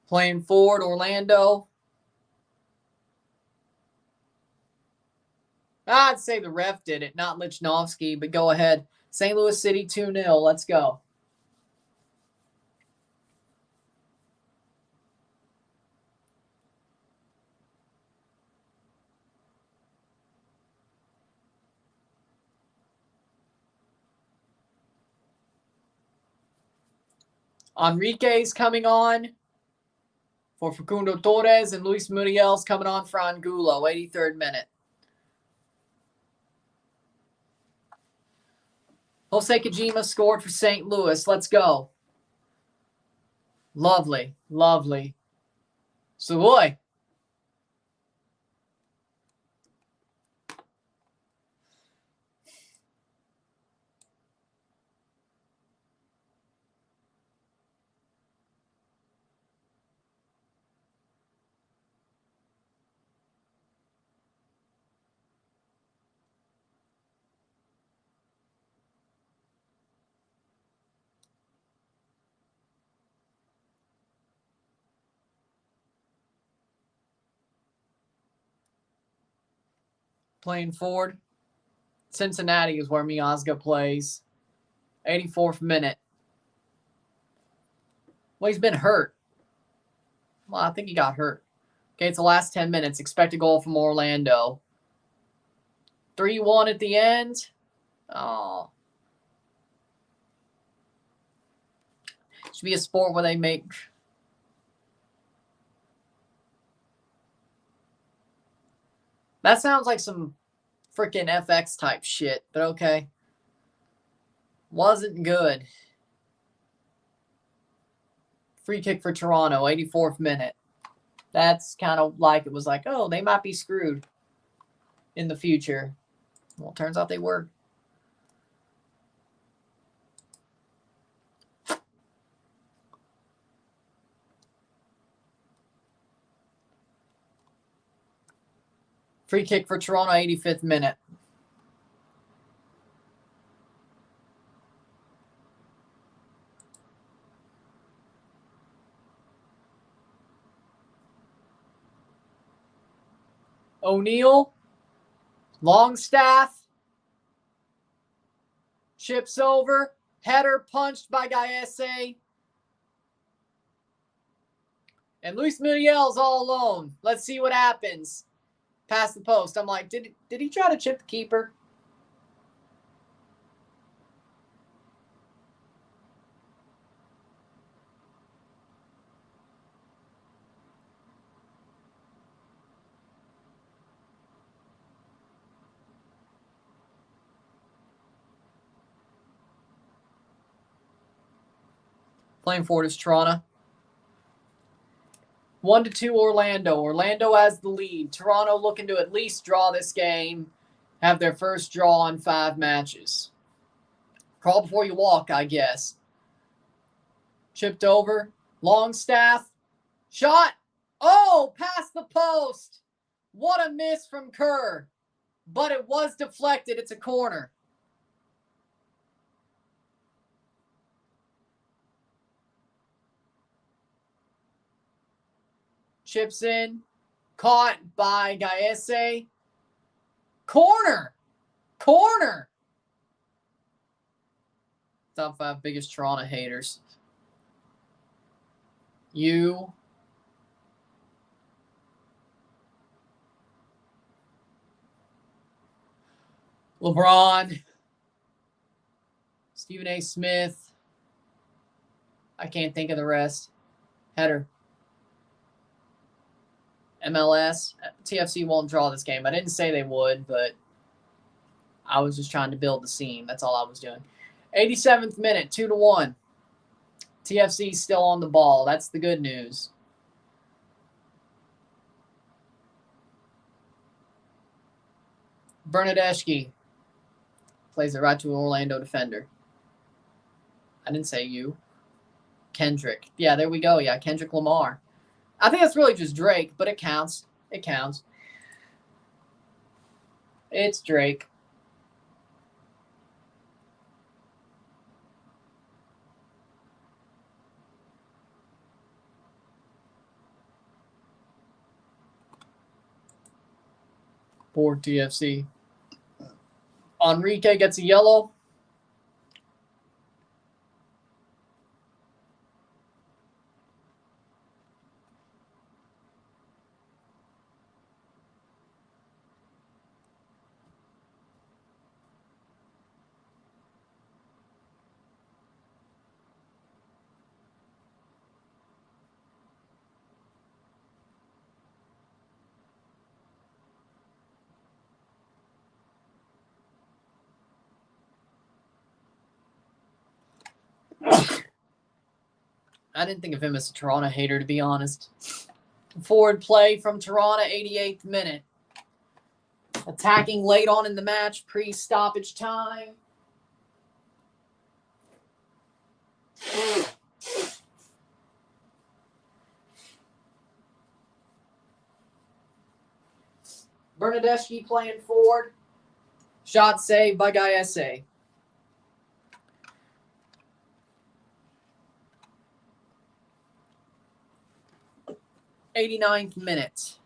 S1: Playing forward, Orlando. I'd say the ref did it, not Lichnowsky, but go ahead. St. Louis City 2-0. Let's go. Enrique's coming on for Facundo Torres, and Luis Muriel's coming on for Angulo, 83rd minute. Jose Kojima scored for St. Louis. Let's go. Lovely, lovely. Sugoi. Playing forward. Cincinnati is where Miazga plays. 84th minute. Well, he's been hurt. Well, I think he got hurt. Okay, it's the last 10 minutes. Expect a goal from Orlando. 3-1 at the end. Oh. Should be a sport where they make... That sounds like some freaking FX type shit, but okay. Wasn't good. Free kick for Toronto, 84th minute. That's kind of like it was like, oh, they might be screwed in the future. Well, it turns out they were. Free kick for Toronto, 85th minute. O'Neal, Longstaff, chips over, header punched by Gaese. And Luis Muriel's all alone. Let's see what happens. Past the post. I'm like, did he try to chip the keeper? Playing forward is Toronto. 1-2 Orlando. Orlando has the lead. Toronto looking to at least draw this game. Have their first draw in 5 matches. Crawl before you walk, I guess. Chipped over. Longstaff. Shot. Oh, past the post. What a miss from Kerr. But it was deflected. It's a corner. Chips in. Caught by Gaese. Corner. Corner. Top 5 biggest Toronto haters. You. LeBron. Stephen A. Smith. I can't think of the rest. Header. MLS. TFC won't draw this game. I didn't say they would, but I was just trying to build the scene. That's all I was doing. 87th minute, 2-1. TFC still on the ball. That's the good news. Bernadeschi plays it right to an Orlando defender. I didn't say you. Kendrick. Yeah, there we go. Yeah, Kendrick Lamar. I think that's really just Drake, but it counts. It counts. It's Drake. Poor TFC. Enrique gets a yellow. I didn't think of him as a Toronto hater, to be honest. Forward play from Toronto, 88th minute. Attacking late on in the match, pre-stoppage time. Bernadeschi playing forward. Shot saved by Gaiese. '89th minute.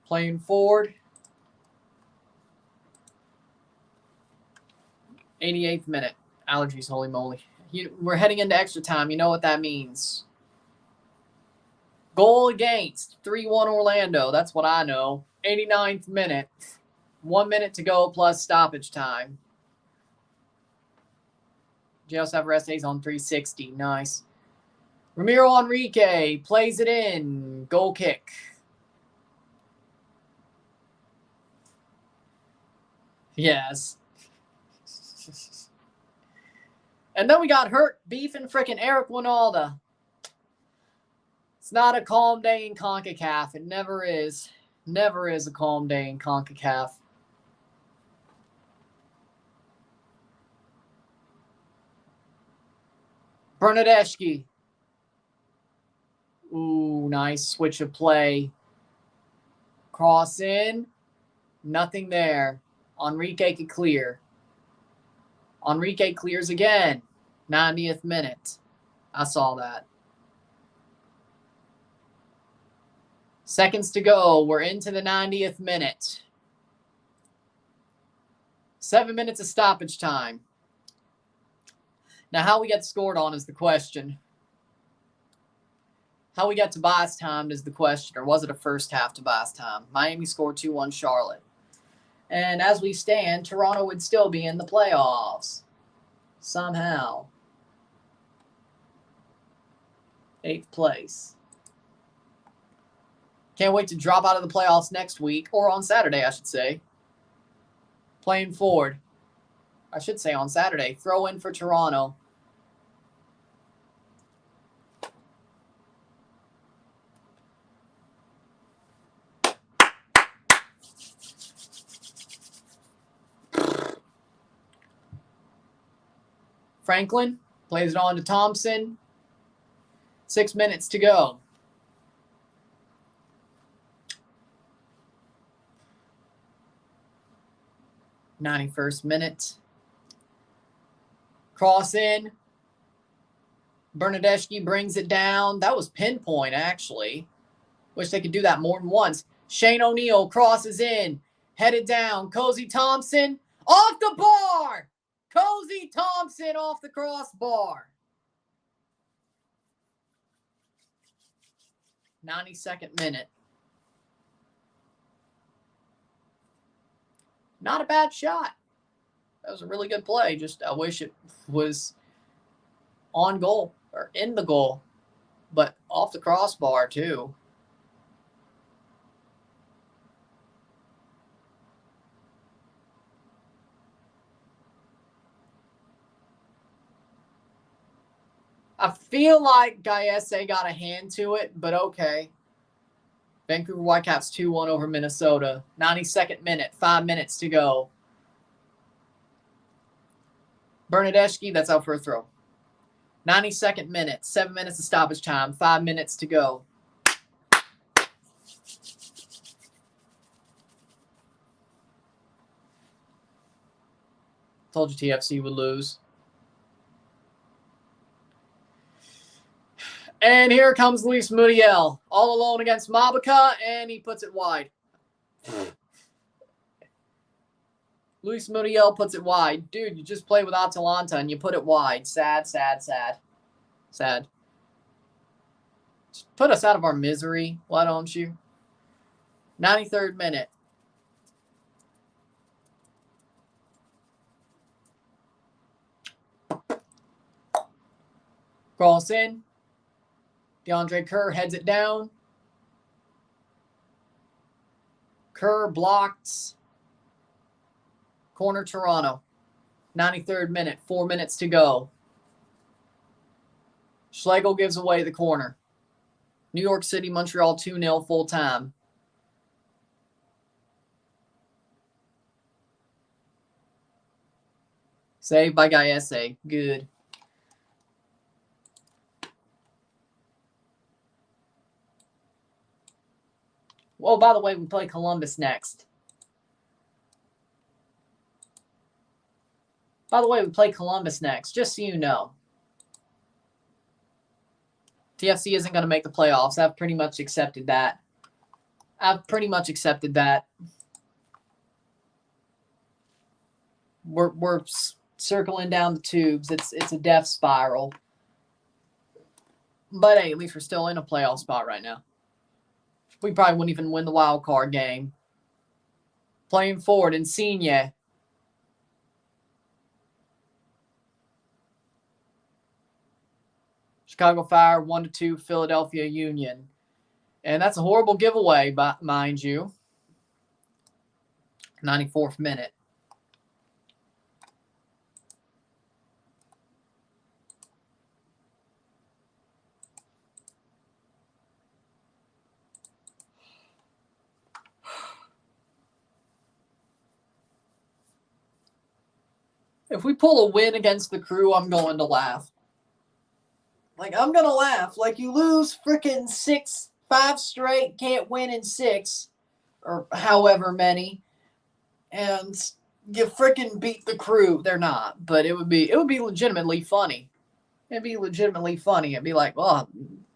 S1: Playing forward. 88th minute. Allergies, holy moly. We're heading into extra time. You know what that means. Goal against. 3-1 Orlando. That's what I know. 89th minute. 1 minute to go plus stoppage time. Just have rest days on 360. Nice. Ramiro Enrique plays it in. Goal kick. Yes. And then we got hurt beef and frickin' Eric Winalda. It's not a calm day in CONCACAF. It never is. Never is a calm day in CONCACAF. Bernadeschi. Ooh, nice switch of play. Cross in. Nothing there. Enrique could clear. Enrique clears again. 90th minute. I saw that. Seconds to go. We're into the 90th minute. 7 minutes of stoppage time. Now, how we get scored on is the question. How we got Tobias timed is the question, or was it a first half Tobias time? Miami scored 2-1 Charlotte. And as we stand, Toronto would still be in the playoffs. Somehow. 8th place. Can't wait to drop out of the playoffs next week, or on Saturday, I should say. Playing forward. I should say on Saturday. Throw in for Toronto. Franklin plays it on to Thompson. 6 minutes to go. '91st minute. Cross in. Bernadeschi brings it down. That was pinpoint, actually. Wish they could do that more than once. Shane O'Neill crosses in. Headed down. Cozy Thompson. Off the bar! Cozy Thompson off the crossbar. 92nd minute. Not a bad shot. That was a really good play. Just I wish it was on goal or in the goal. but off the crossbar too. I feel like Gaiese got a hand to it, but okay. Vancouver Whitecaps 2-1 over Minnesota. 92nd minute, 5 minutes to go. Bernadeschi, that's out for a throw. 92nd minute, 7 minutes of stoppage time, 5 minutes to go. Told you TFC would lose. And here comes Luis Muriel, all alone against Mabica, and he puts it wide. Luis Muriel puts it wide. Dude, you just play with Atalanta and you put it wide. Sad, sad, sad. Sad. Just put us out of our misery, why don't you? 93rd minute. Cross in. DeAndre Kerr heads it down. Kerr blocks. Corner Toronto. 93rd minute. 4 minutes to go. Schlegel gives away the corner. New York City, Montreal 2-0 full time. Saved by Gaiese. Good. Well, by the way, we play Columbus next. Just so you know. TFC isn't going to make the playoffs. I've pretty much accepted that. We're circling down the tubes. It's a death spiral. But hey, at least we're still in a playoff spot right now. We probably wouldn't even win the wild card game. Playing forward, Insigne. Chicago Fire 1-2 Philadelphia Union. And that's a horrible giveaway, mind you. 94th minute. If we pull a win against the Crew, I'm going to laugh. I'm going to laugh. You lose freaking 5 straight, can't win in 6, or however many, and you freaking beat the Crew. They're not, but it would be legitimately funny. It'd be like, well,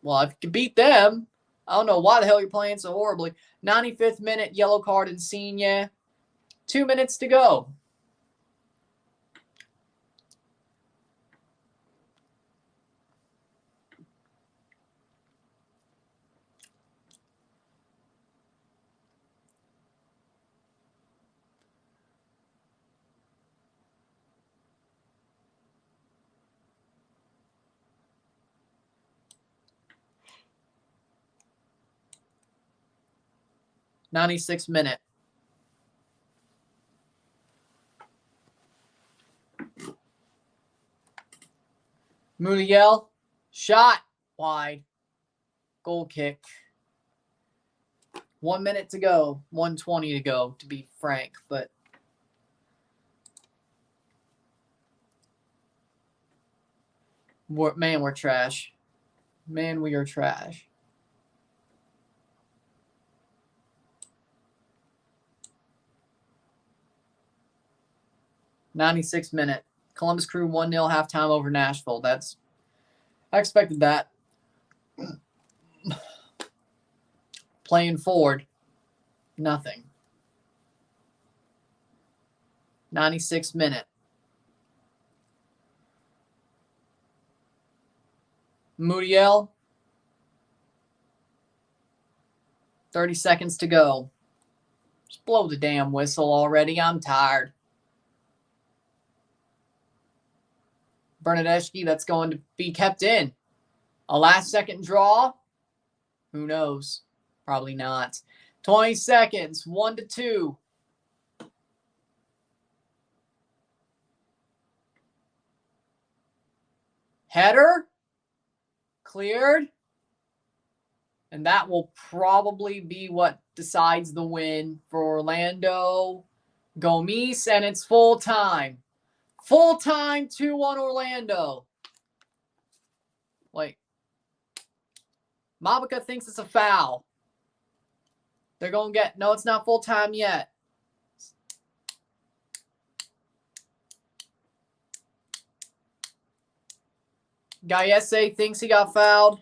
S1: if you can beat them, I don't know why the hell you're playing so horribly. 95th minute, yellow card, Insigne. 2 minutes to go. '96th minute. Muriel, shot wide. Goal kick. 1 minute to go. 1:20 to go, to be frank. But we're trash. Man, we are trash. '96th minute. Columbus Crew 1-0 halftime over Nashville. I expected that. Playing forward, nothing. 96th minute. Muriel. 30 seconds to go. Just blow the damn whistle already. I'm tired. Bernadeschi, that's going to be kept in. A last-second draw? Who knows? Probably not. 20 seconds. 1-2. Header. Cleared. And that will probably be what decides the win for Orlando Gomes. And it's full time. Full time, 2-1 Orlando. Wait. Mabica thinks it's a foul. They're going to get... No, it's not full time yet. Gayese thinks he got fouled.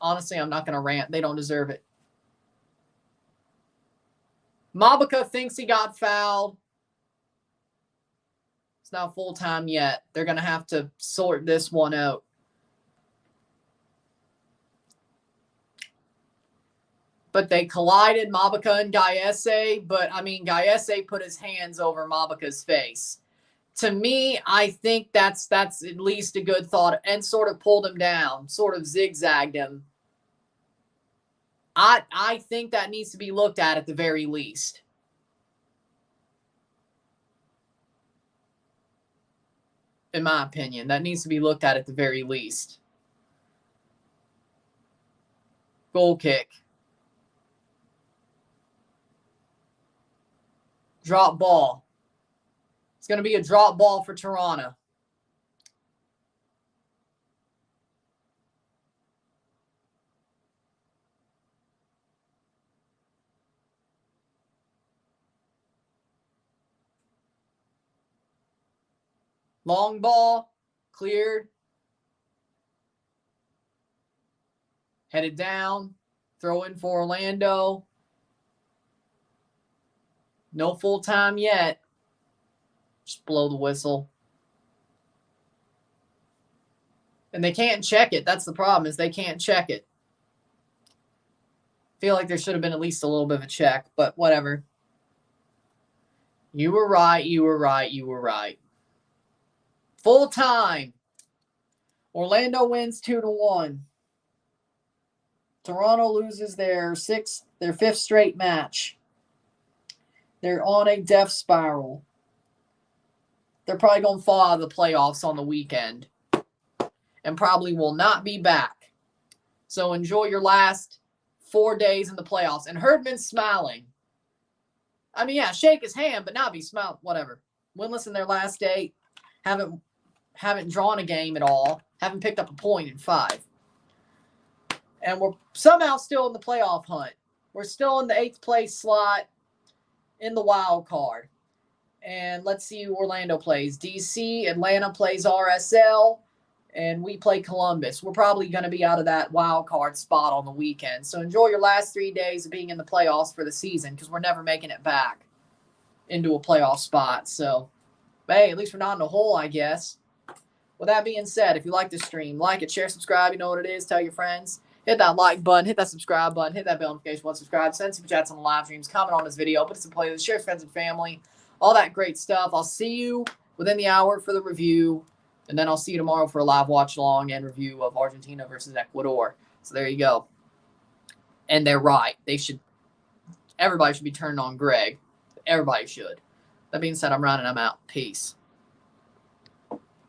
S1: Honestly, I'm not going to rant. They don't deserve it. Mabica thinks he got fouled. It's not full time yet. They're going to have to sort this one out. But they collided, Mabica and Gayese. But, I mean, Gayese put his hands over Mabica's face. To me, I think that's at least a good thought, and sort of pulled him down, sort of zigzagged him. I think that needs to be looked at the very least. In my opinion, that needs to be looked at the very least. Goal kick. Drop ball. It's going to be a drop ball for Toronto. Long ball. Cleared. Headed down. Throw in for Orlando. No full time yet. Just blow the whistle. And they can't check it. That's the problem, is they can't check it. Feel like there should have been at least a little bit of a check, but whatever. You were right, you were right, you were right. Full time. Orlando wins 2-1. Toronto loses their fifth straight match. They're on a death spiral. They're probably going to fall out of the playoffs on the weekend. And probably will not be back. So enjoy your last 4 days in the playoffs. And Herdman's smiling. I mean, yeah, shake his hand, but not be smiling. Whatever. Winless in their last day. Haven't drawn a game at all. Haven't picked up a point in 5. And we're somehow still in the playoff hunt. We're still in the 8th place slot in the wild card. And let's see who Orlando plays. DC, Atlanta plays RSL, and we play Columbus. We're probably going to be out of that wild card spot on the weekend. So enjoy your last 3 days of being in the playoffs for the season, because we're never making it back into a playoff spot. So, hey, at least we're not in a hole, I guess. With that being said, if you like this stream, like it, share, subscribe. You know what it is. Tell your friends. Hit that like button. Hit that subscribe button. Hit that bell notification once subscribed. Send super chats on the live streams. Comment on this video. Put it in playlist. Share with friends and family. All that great stuff. I'll see you within the hour for the review. And then I'll see you tomorrow for a live watch along and review of Argentina versus Ecuador. So there you go. And they're right. Everybody should be turning on Greg. Everybody should. That being said, I'm running. I'm out. Peace.